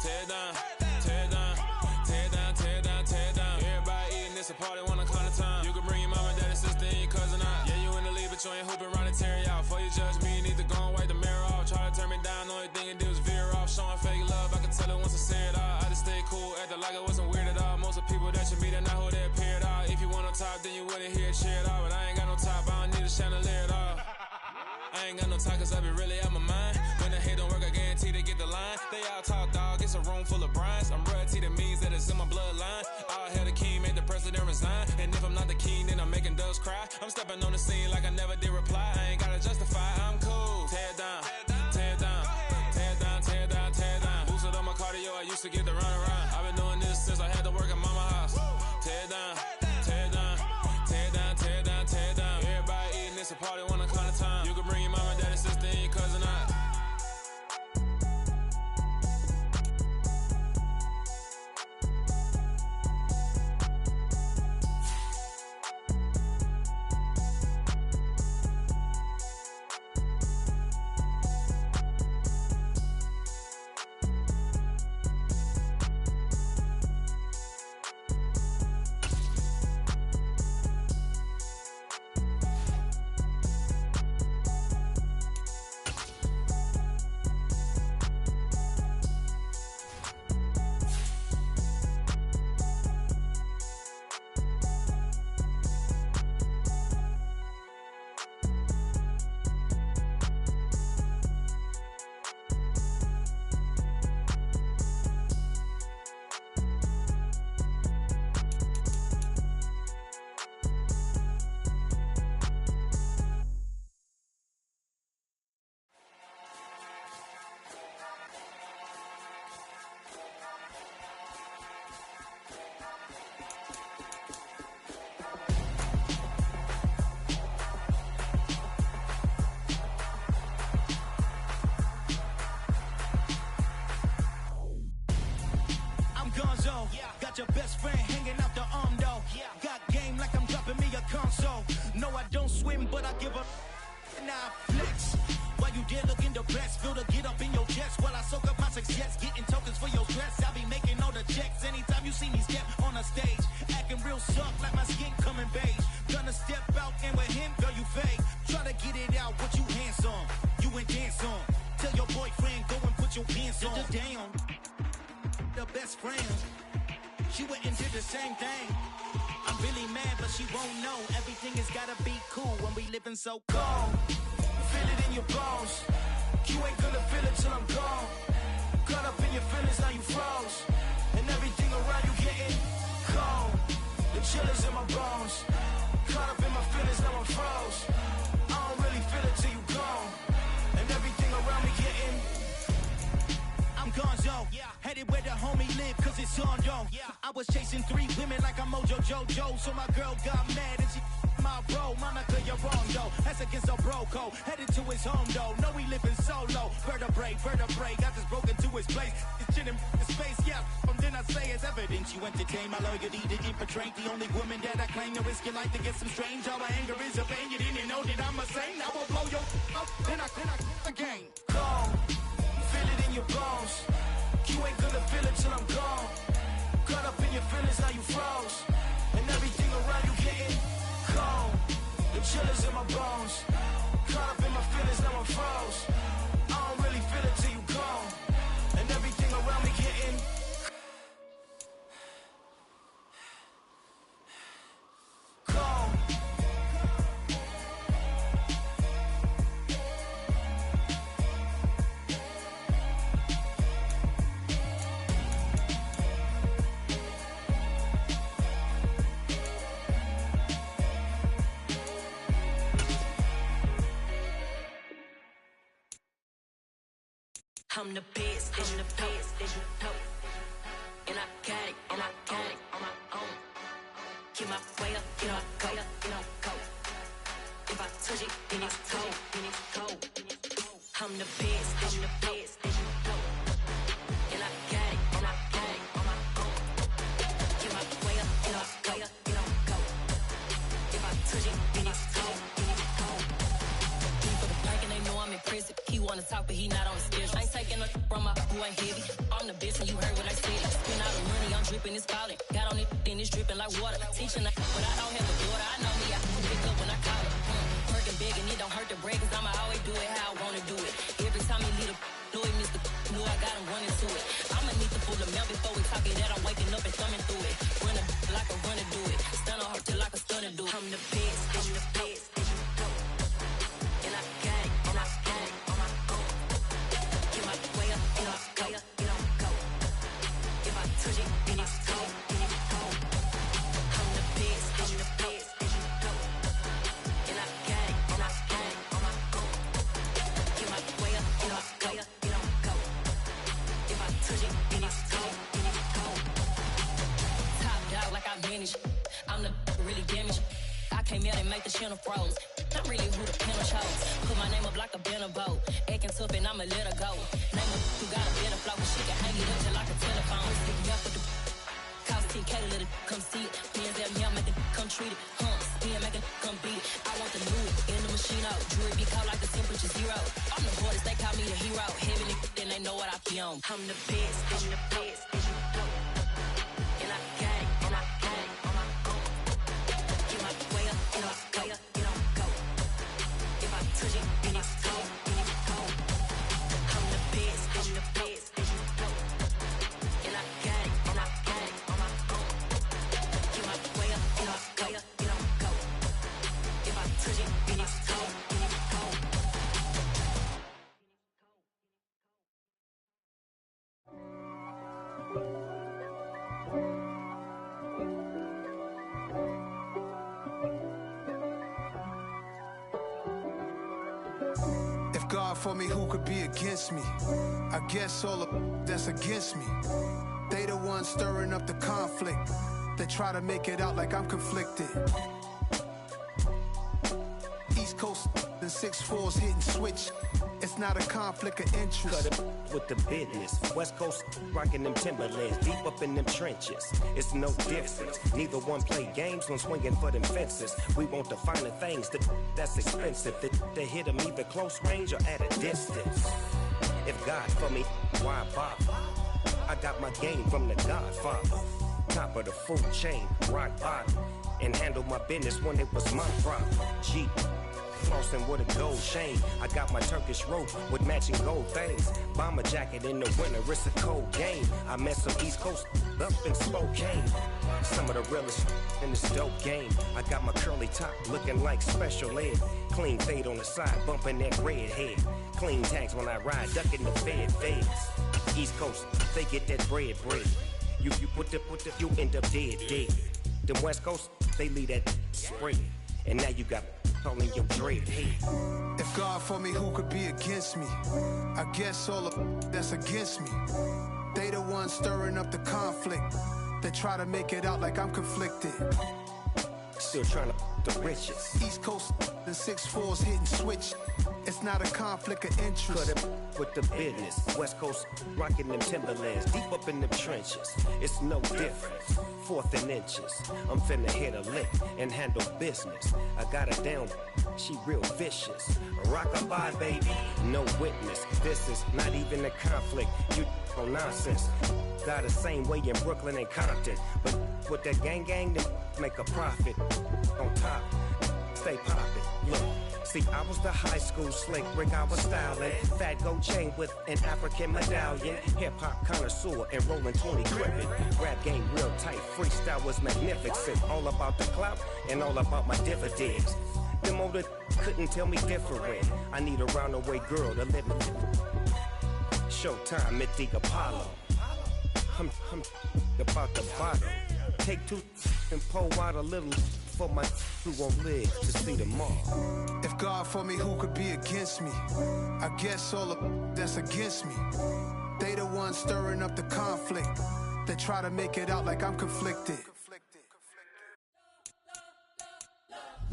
Tear down, tear down, tear down, tear down, tear down. Everybody eating, it's a party, wanna come to time. You can bring your mama, daddy, sister, and your cousin out. Yeah, you in the lead, but you ain't hooping around and tearing out. Before you judge me, you need to go and wipe the mirror off. Try to turn me down, only thing you do is veer off. Showing fake love, I can tell it once I say it out. I it wasn't weird at all. Most of the people that you meet are not who they appear at all. If you want on top, then you wouldn't hear a cheer at all. But I ain't got no top, I don't need a chandelier at all. I ain't got no talk, cause I be really out my mind. When the hate don't work, I guarantee they get the line. They all talk, dog, it's a room full of brinds. I'm royalty, that means that it's in my bloodline. All hell the king, made the president resign. And if I'm not the king, then I'm making doves cry. I'm stepping on the scene like I never did reply. I ain't gotta justify, I'm cool. Tear down, tear down, tear down, tear down, tear down. Boosted on my cardio, I used to get the run around. I've been doing this since I had to work at mama house. Tear down, tear down, tear down, tear down, tear down. Everybody eating, it's a party, one kind of time. You can bring your mama, daddy, sister, and your cousin out. Your best friend hanging out the arm though. Got game like I'm dropping me a console. No, I don't swim, but I give a now flex. While you there looking depressed, feel the get up in your chest while I soak up my success. Getting tokens for your stress. I be making all the checks anytime you see me step on a stage. Acting real soft like my skin coming beige. Gonna step out and with him, girl, you fake. Try to get it out, what you handsome. You ain't dance on. Tell your boyfriend, go and put your pants on. Down. The best friend. She went and did the same thing. I'm really mad, but she won't know. Everything has gotta be cool when we living so cold. Feel it in your bones. You ain't gonna feel it till I'm gone. Caught up in your feelings, now you froze. And everything around you getting cold. The chillers in my bones. Caught up in my feelings, now I'm froze. I don't really feel it till you gone. And everything around me getting I'm gonzo, headed where the homie live, cause it's on, yo. I was chasing 3 women like I'm Mojo Jojo, so my girl got mad and she my bro. Monica, you're wrong, though. That's against a bro code. Headed to his home, though. No, we living solo. Vertebrae, got this broken to his place. It's chin in space, yeah. From then I say it's evidence you entertain my loyalty to infiltrate. The only woman that I claim to risk your life to get some strange. All my anger is a pain. You didn't know that I'm a saint. Now I'll blow your up, then I again. Gone. Feel it in your bones. You ain't gonna feel it till I'm gone. Caught up in your feelings, now you froze. And everything around you getting cold. The chillers in my bones. Caught up in my feelings, now I'm froze. I don't really feel it till you gone. And everything around me getting cold. I'm the best, I'm the best, as you know. And I got it, and I got it on my own. Get my way up, get up, go, get up, go. If I touch it, then it's cold, then it's cold. I'm the best, as you know. And I got it, and I got it on my own. Get my way up, get up, go, get up, go. If I touch it, then it's cold, then it's cold. He for the park and they know I'm impressive. He wanna talk, but he not on the schedule. I ain't taking no from my who ain't heavy. I'm the best and you heard what I said. Spend all the money, I'm dripping, it's falling. Got on it, then it's dripping like water. Teaching but I don't have a daughter. I know me, I can pick up when I call it. Working big and it don't hurt to break, cause I'ma always do it how I wanna do it. Every time he lead a know he missed the know I got him running to it. I'ma need to pull him out before we talk it that I'm waking up and coming through it. Run a like a runner do it. Stun on her till like a stunner do it. I'm the best, I'm the best, and you know. And I got it, and I got it on my own. Get my way up, and I go, it don't go. If I touch it, then it's cold, then it's cold. I'm the best, and the best, and you know. And I got it, and I got it on my own. Get my way up, and I go, it don't go. If I touch it, then it's cold, then it's cold. Top dog like I manage. I'm the really damaged. I came out and make the channel froze. Not really who the panel chose. Put my name up like a banner boat. Acting tough and I'ma let her go. Name her who got a better flow. She can hang it up just like a telephone. Stick me up with the cost 10K to let it come see it. Hands at me, I make it come treat it. Spin, make it come beat it. I want the new in the machine out. Jewelry be caught like the temperature zero. I'm the hardest, they call me the hero. Heaven then they know what I be on. I'm the best, I'm the best, and you know. And I got it, and I got it on my own. Get my way up, and I go, it don't go. If I touch it, then it's cold, then it's cold. I'm the best, I'm the best, and you know. And I got it, and I got it on my own. Get my way up, and I go, it don't go. If I touch it, then it's cold, then it's cold. If God for me, who could be against me? I guess all of that's against me. They the ones stirring up the conflict. They try to make it out like I'm conflicted. East Coast and 6'4's hitting switch. It's not a conflict of interest. Cut it with the business. West Coast rocking them Timberlands, deep up in them trenches. It's no difference. Neither one play games when swinging for them fences. We want the finer things that's expensive. That hit them either close range or at a distance. If God for me, why bother? I got my game from the Godfather. Top of the food chain, rock bottom. And handle my business when it was my problem. Jeep. Flossing with a gold chain. I got my Turkish rope with matching gold things. Bomber jacket in the winter, it's a cold game. I met some East Coast up in Spokane. Some of the realest in this dope game. I got my curly top looking like special ed. Clean fade on the side, bumping that red head. Clean tags when I ride, ducking the feds. East Coast, they get that bread. You put the, you end up dead. Them West Coast, they leave that spread. And now you got calling your dread head. If God for me, who could be against me? I guess all of that's against me. They the ones stirring up the conflict. They try to make it out like I'm conflicted. Still trying to the riches. East Coast and 6'4's hitting switch. It's not a conflict of interest. Cut it with the business. West Coast rocking them Timberlands, deep up in them trenches. It's no difference. 4th and inches. I'm finna hit a lick and handle business. I got her down, she real vicious. Rock-a-bye, baby, no witness. This is not even a conflict. You on nonsense. Got the same way in Brooklyn and Compton. But with that gang, then make a profit. On top, stay poppin'. Look. See, I was the high school slick Rick, I was styling. Fat gold chain with an African medallion. Hip-hop connoisseur and rolling 20 crippin'. Rap game real tight, freestyle was magnificent. All about the clout and all about my dividends. Them older couldn't tell me different. I need a roundaway girl to live with. Showtime at the Apollo. I'm about the bottom. Take 2 and pour out a little for my who won't live to see tomorrow. If God for me, who could be against me? I guess all of that's against me. They the ones stirring up the conflict. They try to make it out like I'm conflicted.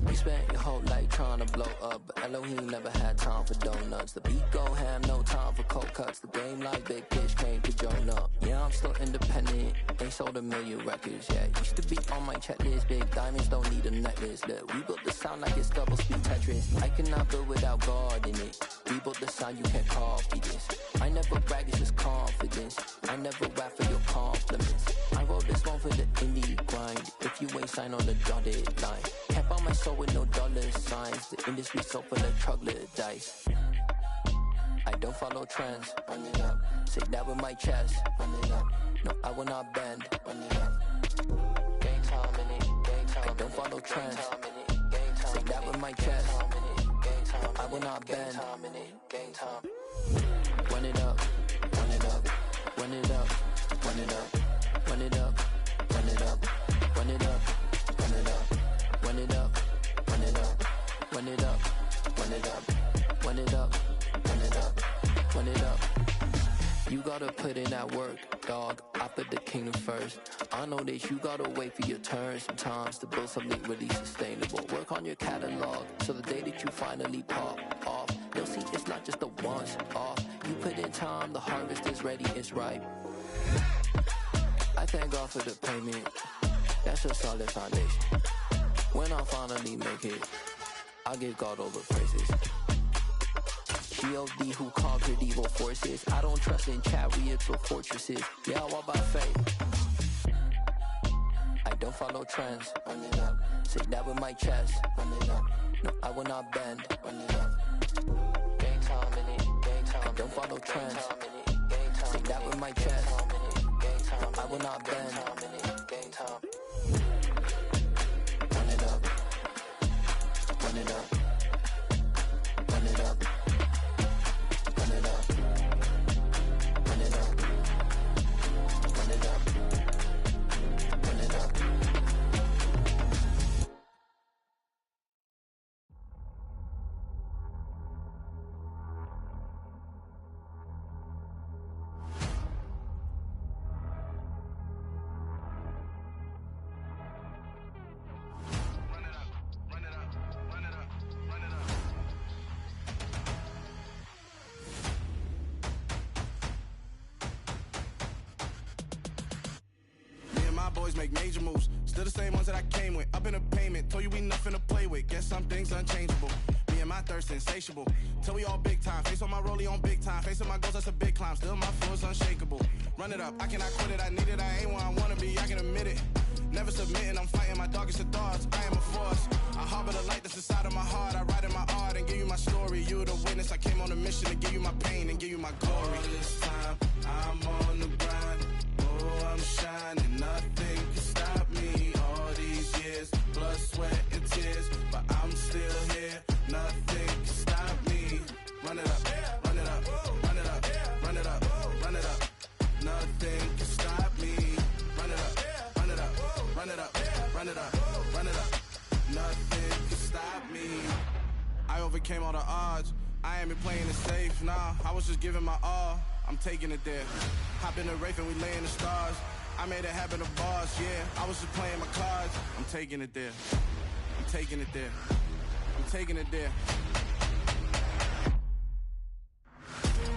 We spent your whole life trying to blow up, but Elohim never had time for donuts. The beat go ham, no time for cold cuts. The game like big fish came to join up. Yeah, I'm still independent. They sold 1 million records. Yeah, used to be on my checklist. Big diamonds don't need a necklace. Look, we built the sound like it's double speed Tetris. I cannot build without God in it. We built the sound, you can't copy this. I never brag, it's just confidence. I never rap for your compliments. I wrote this one for the indie grind. If you ain't signed on the dotted line, can't buy my soul with no dollar signs. The industry so full of troglodytes. I don't follow trends. Run it up. Say that with my chest. Run it up. No, I will not bend. Run it up. follow trends. Say that with my chest. I will not bend. Run it up, run it up, run it up, run it up, run it up, run it up, run it up, run it up, run it up, run it up, run it up, run it up, run it up, run it up, run it up. You gotta put in that work, dog. I put the kingdom first. I know that you gotta wait for your turn sometimes to build something really sustainable. Work on your catalog, so the day that you finally pop off, you'll see it's not just a once off. You put in time, the harvest is ready, it's ripe. I thank God for the payment. That's a solid foundation. When I finally make it, I'll give God all the praises. G.O.D. who conquered evil forces. I don't trust in chariots or fortresses. Yeah, I walk by faith. I don't follow trends. Run it up. Say that with my chest. Run it up. No, I will not bend. Run it up. Game time in it. Game time. I don't follow trends. Say that with my chest. I will not bend. Game time. Run it up. Run it up. Run it up. Run it up. Run it up. Run it up. Run it up. Boys make major moves, still the same ones that I came with. Up in a payment, told you we nothing to play with. Guess some things unchangeable. Me and my thirst insatiable. Till we all big time. Face on my rollie on big time. Facing my goals, that's a big climb. Still my flow is unshakable. Run it up, I cannot quit it. I need it, I ain't where I wanna be. I can admit it. Never submitting, I'm fighting my darkest of thoughts. I am a force. I harbor the light that's inside of my heart. I write in my art and give you my story. You the witness. I came on a mission to give you my pain and give you my glory. All this time, I'm on the grind. Oh, I'm shining. Nothing can stop me. All these years, blood, sweat, and tears. But I'm still here. Nothing can stop me. Run it up, run it up, run it up, run it up, run it up. Nothing can stop me. Run it up, run it up, run it up, run it up, run it up. Nothing can stop me. I overcame all the odds. I ain't been playing it safe, nah. I was just giving my all. I'm taking it there. Hop in the Wraith and we lay in the stars. I made it happen to bars, yeah. I was just playing my cards. I'm taking it there. I'm taking it there. I'm taking it there.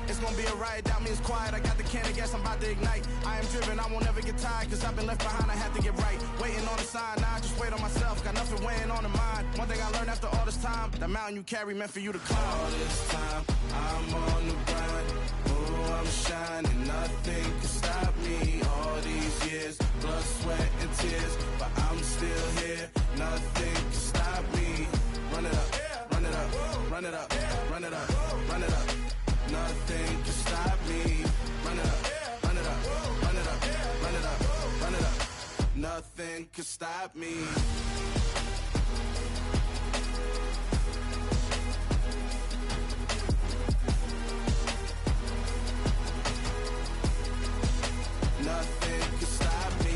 It's gonna be a riot, doubt me it's quiet. I got the can of gas, I'm about to ignite. I am driven, I won't ever get tired, cause I've been left behind, I have to get right. Waiting on the sign, now I just wait on myself. Got nothing weighing on the mind. One thing I learned after all this time, the mountain you carry meant for you to climb. All this time, I'm on the grind. Oh, I'm shining, nothing can stop me. All these years, blood, sweat, and tears. But I'm still here, nothing can stop me. Run it up, run it up, run it up, run it up, run it up. Nothing can stop me. Run it up, run it up, run it up, run it up, run it up. Nothing can stop me. Nothing can stop me.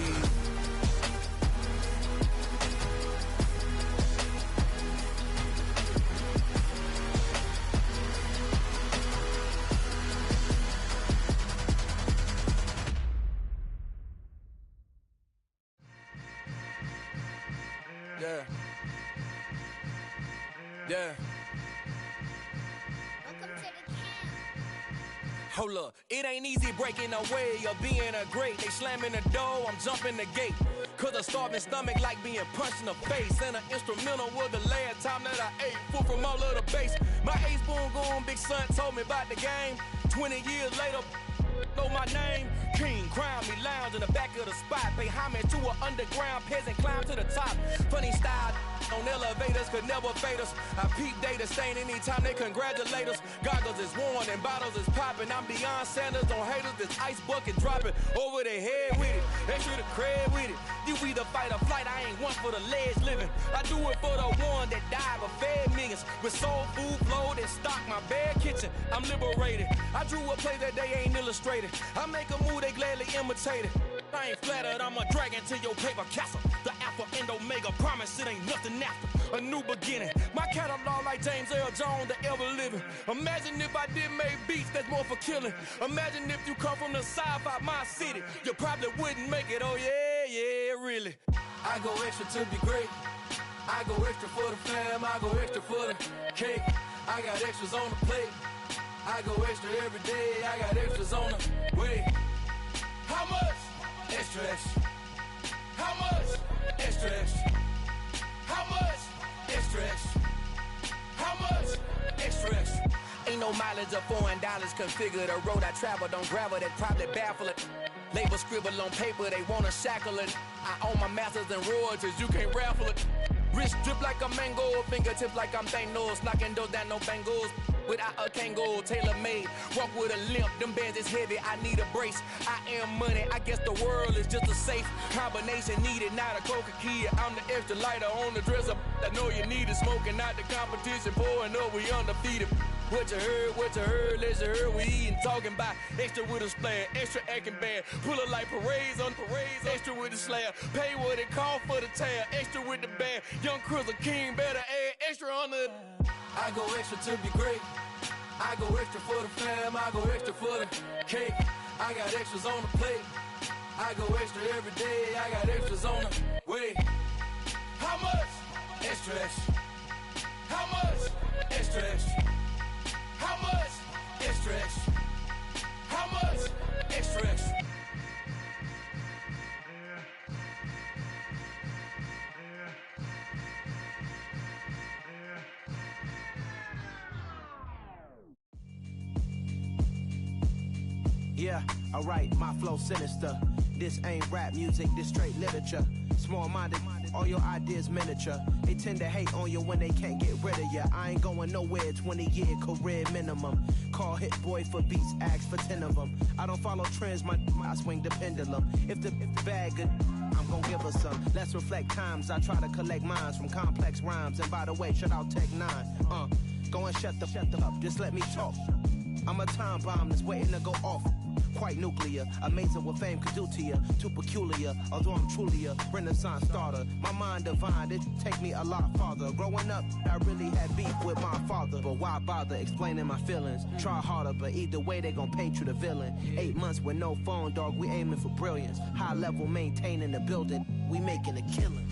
Yeah. Yeah. Hold up, it ain't easy breaking away or being a great. They slamming the door, I'm jumping the gate. Cause a starving stomach like being punched in the face. And an instrumental was the last time that I ate. Food from all of the base. My A-spoon going, big son told me about the game. 20 years later, know my name. King, crown me, lounge in the back of the spot. Pay homage to an underground peasant, climb to the top. Funny style on elevators could never fade us. I peep data stain anytime they congratulate us. Goggles is worn and bottles is popping. I'm beyond Sanders on haters, this ice bucket dropping over their head with it. Extra the cred with it. You either fight or flight, I ain't one for the ledge living. I do it for the one that died but fed millions. With soul food flowed and stocked my bare kitchen. I'm liberated. I drew a play that they ain't illustrated. I make a move, they gladly imitate it. I ain't flattered, I'm a dragon to your paper castle. The Alpha and Omega, promise it ain't nothing after. A new beginning. My catalog like James Earl Jones, the ever living. Imagine if I did make beats that's more for killing. Imagine if you come from the sci-fi, my city. You probably wouldn't make it, oh yeah, really. I go extra to be great. I go extra for the fam, I go extra for the cake. I got extras on the plate. I go extra every day, I got extras on the way. How much? Extra, extra. How much? Extra, extra. How much? Extra, extra. How much? Extra, extra. Ain't no mileage of $4 configure the road I travel. Don't gravel, that probably baffle it. Label scribble on paper, they wanna shackle it. I own my masters and royalties, you can't raffle it. Wrist drip like a mango, fingertips like I'm Thanos, knocking those down, no bangles. Without a Kango, tailor-made, walk with a limp, them bands is heavy, I need a brace. I am money, I guess the world is just a safe combination needed, not a coca key. I'm the extra lighter on the dresser, I know you need it, smoking out the competition, pouring up, we undefeated. What you heard, let's you heard, we eatin', talking about extra with a splash, extra acting bad, pull it like parades on parades, extra with the slab, pay what it cost for the tab, extra with the bag, young Cruiser King, better add extra on the... I go extra to be great. I go extra for the fam, I go extra for the cake. I got extras on the plate. I go extra every day, I got extras on the way. How much? Extra, extra. How much? Extra, extra. How much? Extra, extra. How much? Extra, extra. Yeah, alright, my flow sinister. This ain't rap music, this straight literature. Small-minded, all your ideas miniature. They tend to hate on you when they can't get rid of you. I ain't going nowhere, 20-year career minimum. Call Hit Boy for beats, ask for 10 of them. I don't follow trends, I swing the pendulum. If the bag good, I'm gon' give her some. Let's reflect times, I try to collect minds from complex rhymes. And by the way, shout out Tech 9. Go and shut the up, just let me talk. I'm a time bomb that's waiting to go off. Quite nuclear, amazing what fame could do to you. Too peculiar, although I'm truly a renaissance starter. My mind divine, it take me a lot farther. Growing up, I really had beef with my father. But why bother explaining my feelings? Try harder, but either way they gon' paint you the villain. 8 months with no phone, dog, we aiming for brilliance. High level maintaining the building, we making a killing.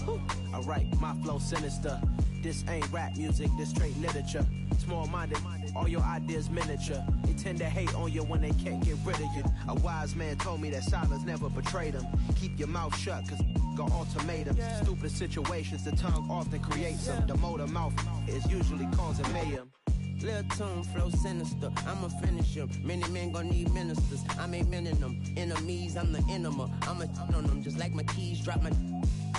Alright, my flow sinister. This ain't rap music, this straight literature. Small-minded, all your ideas miniature. They tend to hate on you when they can't get rid of you. A wise man told me that silence never betrayed him. Keep your mouth shut, cause got ultimatums. Stupid situations, the tongue often creates them. The motor mouth is usually causing mayhem. Lil' tune, flow sinister, I'ma finish him. Many men gon' need ministers, I'm a men in them. Enemies, I'm the enema, I'm on them. Just like my keys, drop my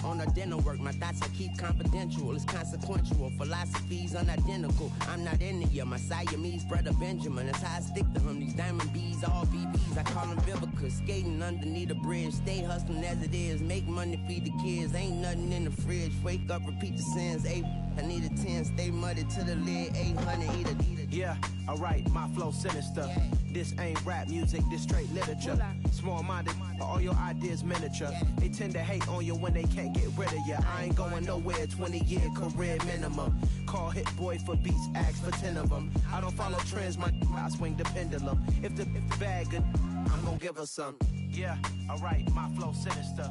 on a dinner work. My thoughts I keep confidential, it's consequential. Philosophies unidentical, I'm not into you. My Siamese brother Benjamin, that's how I stick to him. These diamond bees, all BBs, I call them Vivica. Skating underneath a bridge, stay hustling as it is. Make money, feed the kids, ain't nothing in the fridge. Wake up, repeat the sins, I need a 10, stay muddy to the lid, 800, eat a. Yeah, alright, my flow sinister. This ain't rap music, this straight literature. Small-minded, all your ideas miniature. They tend to hate on you when they can't get rid of you. I ain't going nowhere, 20-year career minimum. Call Hit Boy for beats, ask for 10 of them. I don't follow trends, I swing the pendulum. If the bag good, I'm gon' give her some. Yeah, alright, my flow sinister.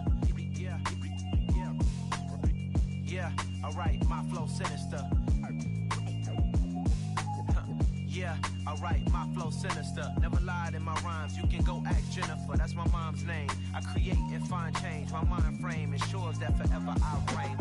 Yeah, alright, my flow sinister. Yeah, alright, my flow sinister. Never lied in my rhymes, you can go ask Jennifer, that's my mom's name. I create and find change, my mind frame ensures that forever I reign.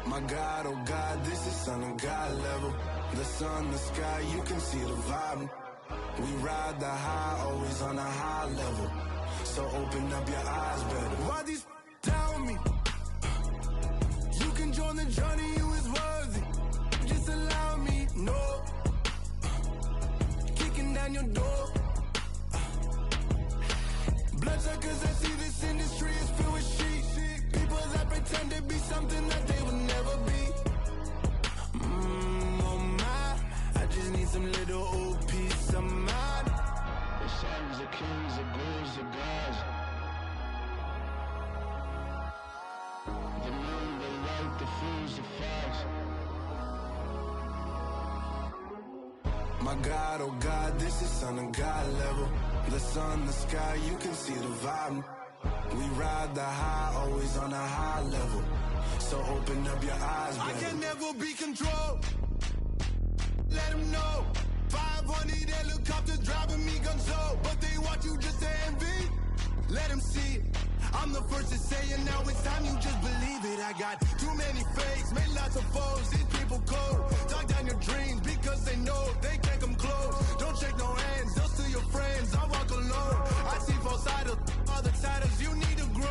My God, oh God, this is son of God level. The sun, the sky, you can see the vibe. We ride the high, always on a high level. So open up your eyes better. Why these tell me? You can join the journey, you is worthy. Just allow me, no. Kicking down your door. Bloodsuckers, I see this industry is filled with shit. People that pretend to be something that they would never be. Oh my, I just need some little old peace of mind. The sons of kings, the ghouls, the gods. The moon, the light, the fools, the fogs. My God, oh God, this is son of God level. The sun, the sky, you can see the vibe. We ride the high, always on a high level. So open up your eyes, baby. I can never be controlled. Let them know. 500 helicopters driving me gonzo. But they want you just to envy. Let them see it. I'm the first to say it, now it's time you just believe it. I got too many fakes, made lots of foes. These people cold. Talk down your dreams because they know they can't come close. Don't shake no hands, those to your friends. I walk alone. I see both sides, other siders. You need to grow.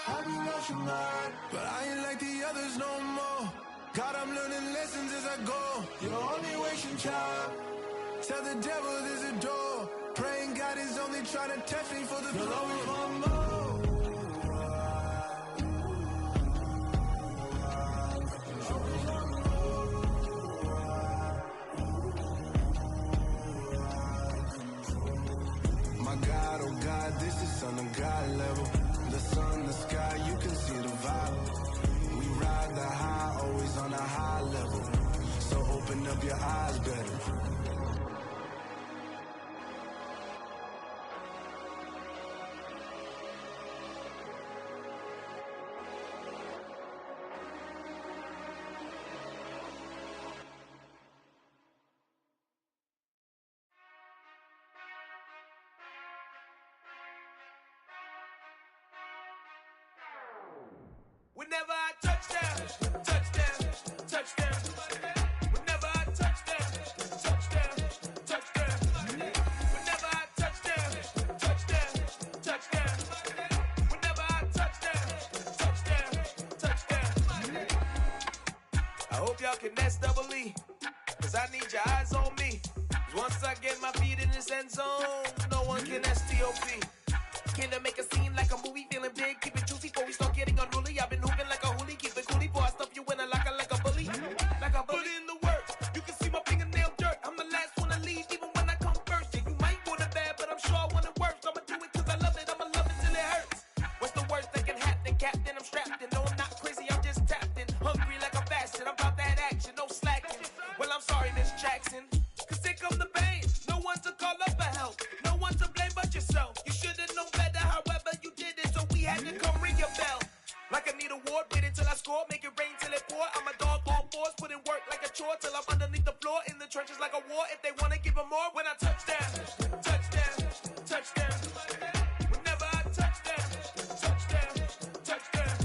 Have you lost your mind? But I ain't like the others no more. God, I'm learning lessons as I go. You're only wasting time. Tell the devil there's a door. Praying God is only trying to test me for the glory of my mom. My God, oh God, this is son of God level. The sun, the sky, you can see the vibe. We ride the high, always on a high level. So open up your eyes better. Whenever I touchdown, touchdown, touchdown. Whenever I touchdown, touchdown, touchdown. Whenever I touchdown, touchdown, touchdown. Whenever I touchdown, touchdown, touchdown. I hope y'all can nest double E, cause I need your eyes on me. Once I get my feet in this end zone, no one can STOP. Can I make a scene like a movie, feeling big, keep it juicy before we start getting unruly. I've been hooping like a hoolie, keep it coolie before I stuff you in a locker like a bully. Like a bully. Put in the work, you can see my fingernail dirt. I'm the last one to leave, even when I come first. Yeah, you might want it bad, but I'm sure I want it worse. I'ma do it cause I love it, I'ma love it till it hurts. What's the worst that can happen, Captain? I'm strapped in, no I'm not crazy, I'm just tapped in. Hungry like I'm fasting, I'm about that action, no slacking. Well, I'm sorry, Miss Jackson, cause here come the pain. No one to call up for help, no one to blame but yourself. You should've known better, however you did it, so we had to come ring your bell. Like I need a ward, wait until I score, make it rain till it pour. I'm a dog, all fours, put in work like a chore till I'm underneath the floor, in the trenches like a war. If they wanna give them more, when I touchdown, touchdown, touchdown. Whenever I touchdown, touchdown, touchdown.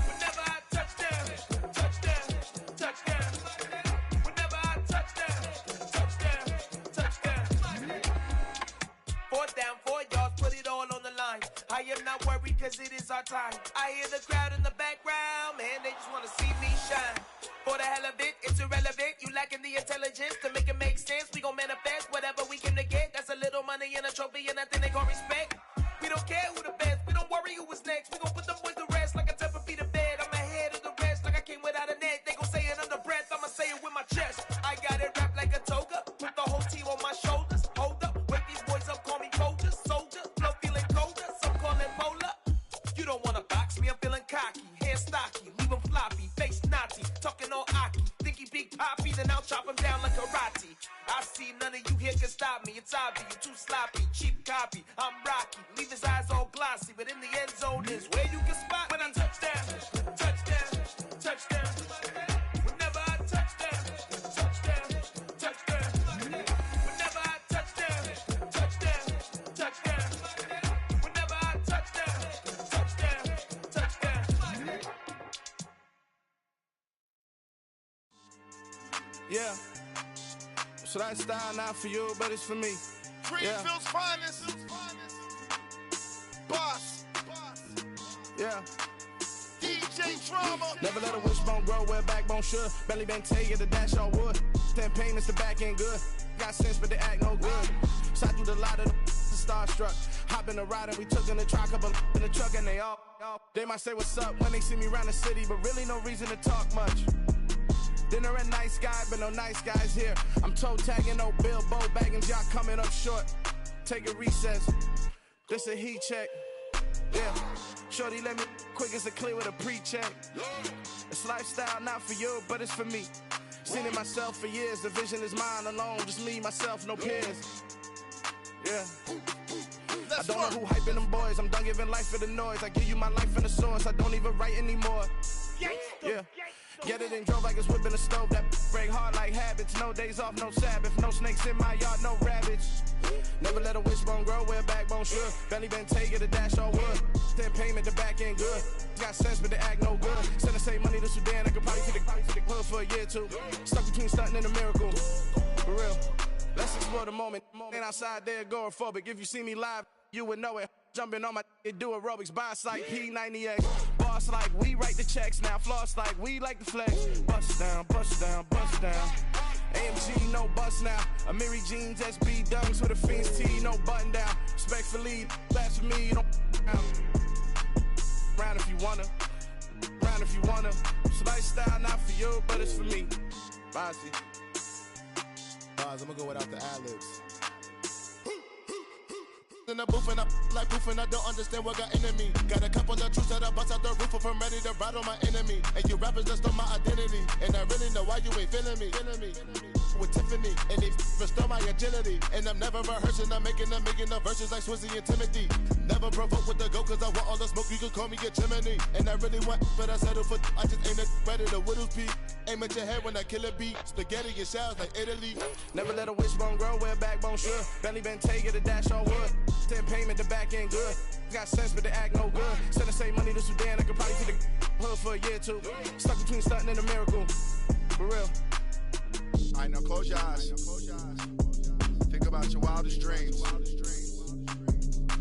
Whenever I touchdown, touchdown, touchdown. Whenever I touchdown, touchdown, touchdown. 4th down, 4 yards, put it all on the line. I am not worried cause it is our time. I hear the crowd in the background, man, they just wanna see me shine. For the hell of it, it's irrelevant. You lacking the intelligence to make it make sense. We gon' manifest whatever we came to get. That's a little money and a trophy and nothing they gon' respect. We don't care who the best, we don't worry who was next. We gon' put them boys to rest like a 10 feet of bed. I'm ahead of the rest like I came without a net. They gon' say it under breath, I'ma say it with my chest. I got it wrapped like a toga, put the whole team on my shoulders. Hold up, wake these boys up, call me Folger, soldier, flow feeling colder, some call it polar. You don't wanna box me, I'm feeling cocky, hair stocky, leave him floppy, face naughty, talking all aki, think he big poppy, then I'll chop him down like karate. I see none of you here can stop me, it's obvious, you too sloppy, cheap copy, I'm Rocky, leave his eyes all glossy, but in the end zone is where you can spot when I touchdown, touchdown, touchdown. Yeah. So that style not for you, but it's for me. Greenfield's finest. Boss. Yeah. DJ Drama. Never let a wishbone grow where a backbone should. Belly been tell you the dash all wood. 10 payments, the back end good. Got sense, but they act no good. Shot through the lot of the starstruck. Hop in the ride and we took in the truck up in the truck and they all. They might say what's up when they see me around the city, but really no reason to talk much. Dinner a nice guy, but no nice guys here. I'm toe tagging, no Bilbo Baggins, y'all coming up short. Take a recess. This a heat check. Yeah. Shorty let me quick as a clear with a pre-check. It's lifestyle not for you, but it's for me. Seen it myself for years. The vision is mine alone. Just me, myself, no peers. Yeah. I don't know who hyping them boys. I'm done giving life for the noise. I give you my life in the source. I don't even write anymore. Yeah. Get it and drove like it's whipping a stove. That break hard like habits. No days off, no Sabbath. No snakes in my yard, no rabbits. Never let a wishbone grow where a backbone should. Belly been take it, a dash all wood. 10 payment, the back end good. Got sense, but they act no good. Send the same money to Sudan. I could probably take the hood for a year or two. Stuck between stunting and a miracle. For real. Let's explore the moment. Ain't outside there agoraphobic. If you see me live, you would know it. Jumping on my do aerobics, buy like P90X. Boss like we write the checks now. Floss like we like the flex. Bust down, bust down, bust down. AMG, no bust now. Amiri jeans, SB dunks with a Fiends T, no button down. Respectfully, that's for me, you don't round if you wanna. Round if you wanna. So lifestyle not for you, but it's for me. Bossy. Bars, I'm gonna go without the ad-libs. In the booth and I like proof and I don't understand what got into me. Got a couple of truths that I bust out the roof if I'm ready to ride on my enemy. And you rappers just on my identity. And I really know why you ain't feeling me. With Tiffany and they restore my agility. And I'm never rehearsing, I'm making a million of verses like Swizzy and Timothy. Never provoke with the go cause I want all the smoke, you can call me a chimney. And I really want, but I settle for I just aim it better the Whittles peak. Aim at your head when I kill a beat. Spaghetti and shells like Italy. Never let a wishbone grow where a backbone should. Belly been take it, a dash all wood. 10 payment, the back end good. Got sense, but they act no good. Send the same money to Sudan, I could probably take the hood for a year or two. Stuck between stunting and a miracle. For real. Alright, now close your eyes. Think about your wildest dreams.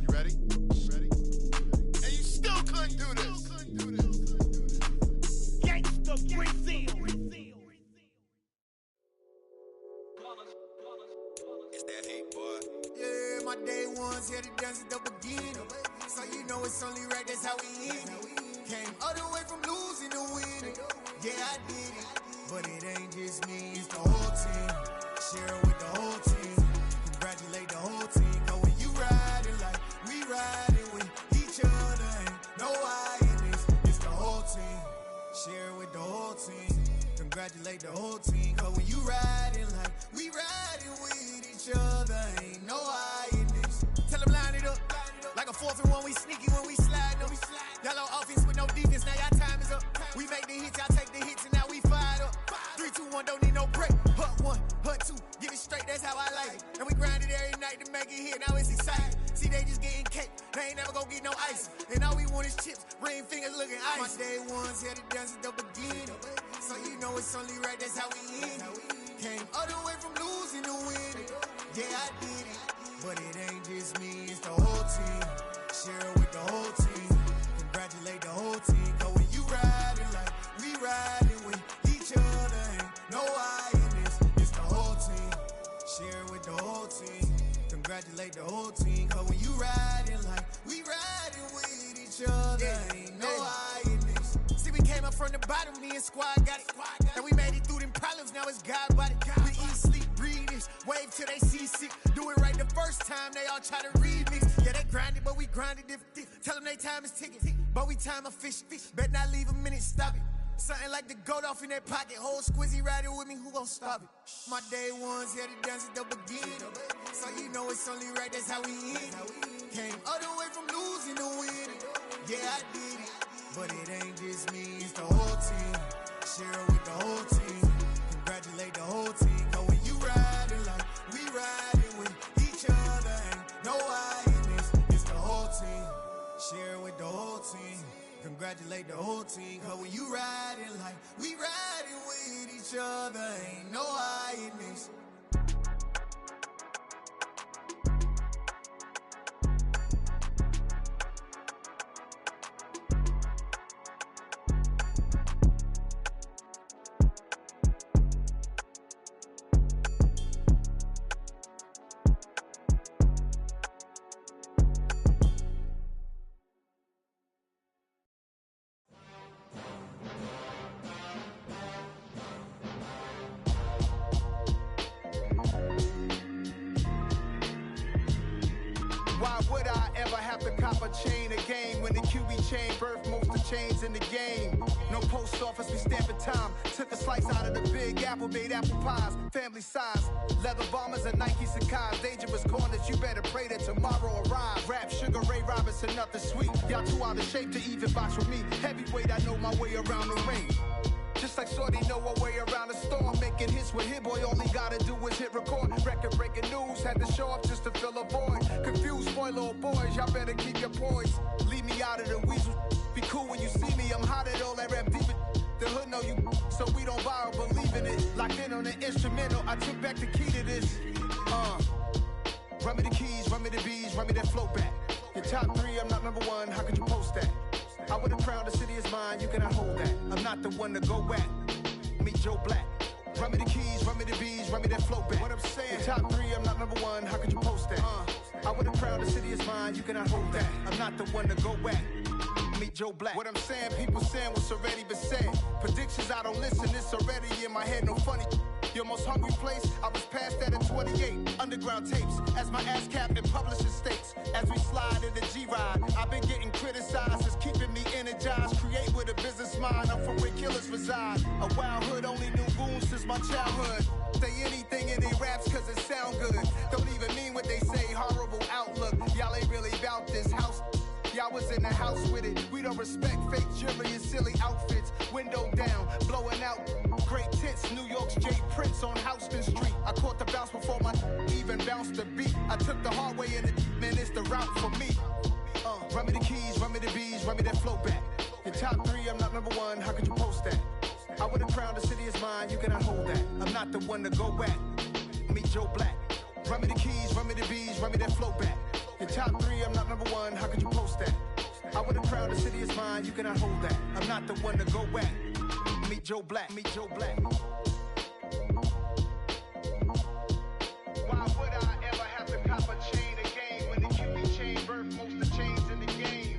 You ready? And you still couldn't do this. Gangsta Brazil. It's that hate, boy. Yeah, my day ones here to dance at the beginning. So you know it's only right, that's how we end it. Came all the way from losing to winning. Yeah, I did it. But it ain't just me, it's the whole team. Share it with the whole team. Congratulate the whole team. Cause when you riding like we riding with each other, ain't no I in this. It's the whole team. Share it with the whole team. Congratulate the whole team. Cause when you riding like we riding with each other, ain't no I in this. Tell them line it up. Like a 4th and 1, we sneaky when we slide them. Yellow offense with no defense, now y'all time is up. We make the hits, y'all take the hits, and now we fired up. 3, 2, 1, don't need no break. Hut 1, hut 2, get it straight, that's how I like it. And we grind it every night to make it hit, now it's exciting. See, they just getting cake, they ain't never gonna get no ice. And all we want is chips, ring fingers looking ice. My day ones here to dance at the beginning. So you know it's only right, that's how we end it. Came all the way from losing to winning. Yeah, I did it. But it ain't just me, it's the whole team. Share it with the whole team. Congratulate the whole team. Cause when you riding like we riding with each other, ain't no I in this. It's the whole team. Share it with the whole team. Congratulate the whole team. Cause when you riding like we riding with each other, ain't no I in this. See, we came up from the bottom, me and squad got it. And we made it through them problems, now it's God body. We eat, sleep, breathe this. Wave till they see sick. Do it right the first time, they all try to remix. Yeah, they grinded, but we grinded different. Tell them they time is ticking, but we time a fish. Bet not leave a minute, stop it. Something like the goat off in their pocket. Whole Squizzy riding with me, who gon' stop it? My day ones here to dance at the beginning. So you know it's only right, that's how we end it. Came all the way from losing to winning. Yeah, I did it. But it ain't just me, it's the whole team. Share it with the whole team. Congratulate the whole team. Cause when you riding like we riding with each other, ain't no I in this. It's the whole team. Share it with the whole team. Congratulate the whole team. Cause when you riding like we riding with each other, ain't no I cop a chain of game. When the QB chain birthed most of chains in the game. No post office, we stamping time. Took a slice out of the big apple, made apple pies. Family size, leather bombers and Nike Sacai's. Dangerous corners, you better pray that tomorrow arrives. Rap, Sugar Ray Robinson, nothing sweet. Y'all too out of shape to even box with me. Heavyweight, I know my way around the ring. Just like Shorty know her way around the storm. Making hits with Hit Boy, all he gotta do is hit record. Record breaking news, had to show up just to fill a void. Confused boy, little boys, y'all better keep your poise. Leave me out of the weasel. Be cool when you see me, I'm hot at all that rap deep. The hood know you, so we don't borrow, believe in it. Locked in on the instrumental, I took back the key to this. Run me the keys, run me the bees, run me that flow back. Your top 3, I'm not number 1, how could you post that? I would have crowned the city is mine, you cannot hold that. I'm not the one to go at. Meet Joe Black. Run me the keys, run me the bees, run me that flow back. What I'm saying, your top 3, I'm not number 1, how could you post that? I would have crowned the city is mine, you cannot hold that. I'm not the one to go at. Meet Joe Black. What I'm saying, people saying what's already been said. Predictions, I don't listen, it's already in my head, no funny. Your most hungry place, I was past that at 28. Underground tapes, as my ass capped in publishing states. As we slide in the G-Ride, I've been getting criticized, it's keeping me energized. Create with a business mind, I'm from where killers reside. A wild hood, only knew goons since my childhood. Say anything in their raps cause it sound good. Don't even mean what they say, horrible outlook. Y'all ain't really about this house. Y'all was in the house with it. We don't respect fake jewelry and silly outfits. Window down, blowing out great tits. New York's J. Prince on Houston Street. I caught the bounce before my even bounced the beat. I took the hard way in it, man, it's the route for me. Run me the keys, run me the bees, run me that flow back. Your top 3, I'm not number 1, how could you post that? I would have crowned the city is mine, you cannot hold that. I'm not the one to go at. Meet Joe Black. Run me the keys, run me the bees, run me that flow back. Your top 3, I'm not number 1, how could you post that? I would have crowned the city is mine, you cannot hold that. I'm not the one to go at. Meet Joe Black, meet Joe Black. Why would I ever have to cop a chain again when the QB chain birthed most of the chains in the game?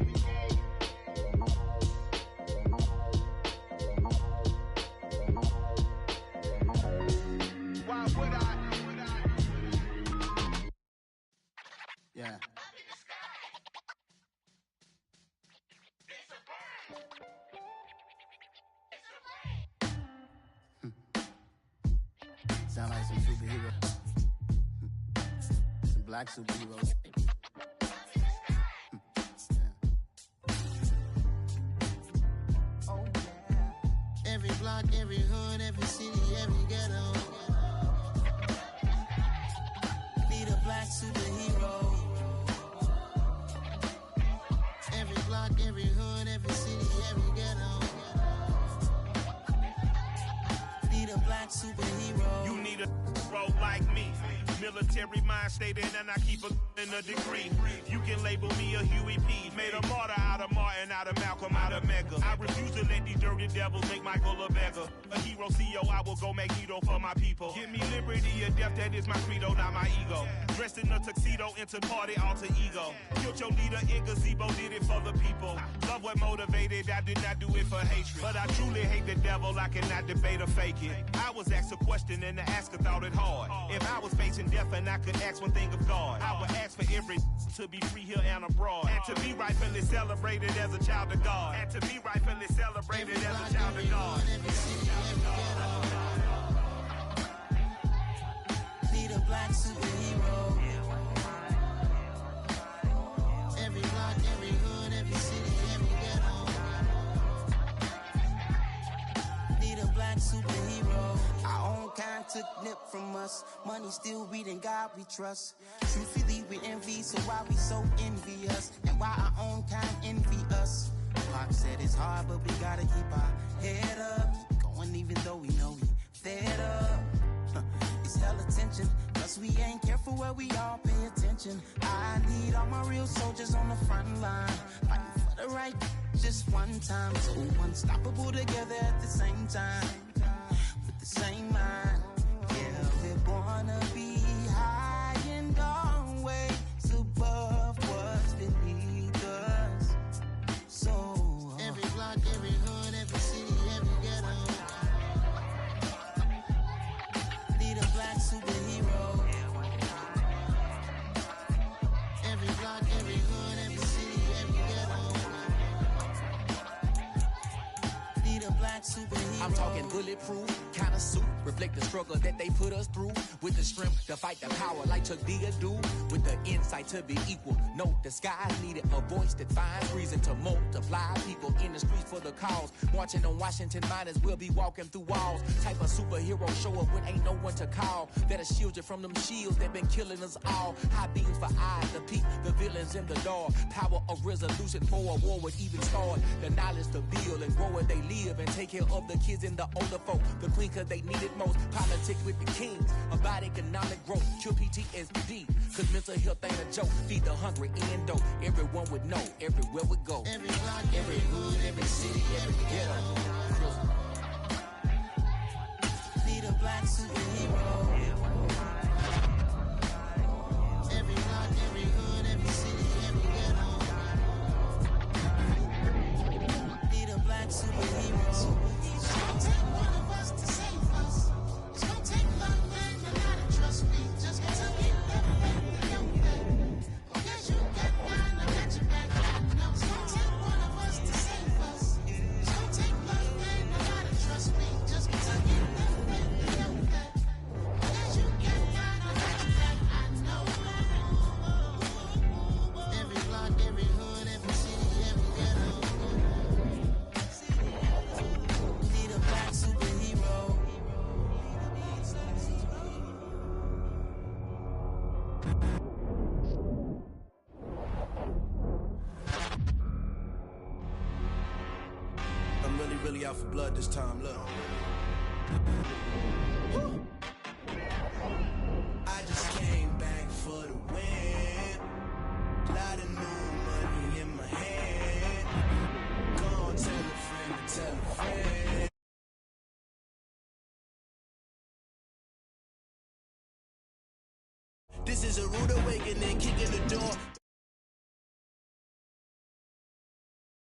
Why would I? Yeah. Sound like some superheroes. Some black superheroes. Oh yeah. Every block, every hood, every city, every ghetto. Need a black superhero. Every block, every hood, every city, every ghetto. Need a black superhero. You need a bro like me. Military mind stated, and I keep a degree. You can label me a Huey P. Made a martyr out of Martin, out of Malcolm, out of Mega. I refuse to let these dirty devils make Michael a beggar. A hero CEO, I will go Magneto for my people. Give me liberty or death, that is my credo, not my ego. Dressed in a tuxedo, into party, alter ego. Killed your leader in gazebo, did it for the people. Love what motivated, I did not do it for hatred. But I truly hate the devil, I cannot debate or fake it. I was asked a question and the asker thought it hard. If I was facing death and I could ask one thing of God, I would ask for every to be free here and abroad, and to be rightfully celebrated as a child of God, and to be rightfully celebrated as a child of God. Need a black superhero. Every block, every hood, every city, every ghetto. Need a black superhero. Our own kind took nip from us. Money still reading God we trust. Truthfully we envy, so why we so envious? And why our own kind envy us? Pop said it's hard, but we gotta keep our head up. Keep going even though we know we fed up. It's hella tension, plus we ain't careful where we all pay attention. I need all my real soldiers on the front line, fighting for the right just one time. So unstoppable together at the same time, with the same mind. Yeah, we're born to be high and always above what's beneath us. So every block, every hood, every city, every ghetto. Need a black superhero. Every block, every hood, every city, black superhero. I'm talking bulletproof, kind of suit, reflect the struggle that they put us through. With the strength to fight the power like Chuck D do. With the insight to be equal, no disguise needed. A voice that finds reason to multiply. People in the streets for the cause. Marching on Washington miners will be walking through walls. Type of superhero show up when ain't no one to call. That'll shield you from them shields that been killing us all. High beams for eyes to peep the villains in the dark. Power of resolution for a war would even start. The knowledge to build and grow where they live and take care of the kids and the older folk. The queen cause they need it most. Politics with the kings. About economic growth. Cure PTSD. Cause mental health ain't a joke. Feed the hungry and dope. Everyone would know. Everywhere we go. Every block, every hood, every city, every ghetto. Need a black superhero. Every block, every hood, every city, every ghetto. Need a black superhero. It's gonna take one of us to save us. It's gonna take love and a lot of trust me. Just to get that back, the young thing. Guess you got mine, I got your back. I know it's gonna take one of us to save us. It's gonna take love and a lot of trust me. Just to get that back, the young thing. Guess you got mine, I got your back. I know. Every block, every hood, every city, every ghetto. Need a black superhero. I'm really out for blood this time, look. I just came back for the win. Lot of new money in my hand. Go on, tell a friend to tell a friend. This is a rude awakening, kicking the door.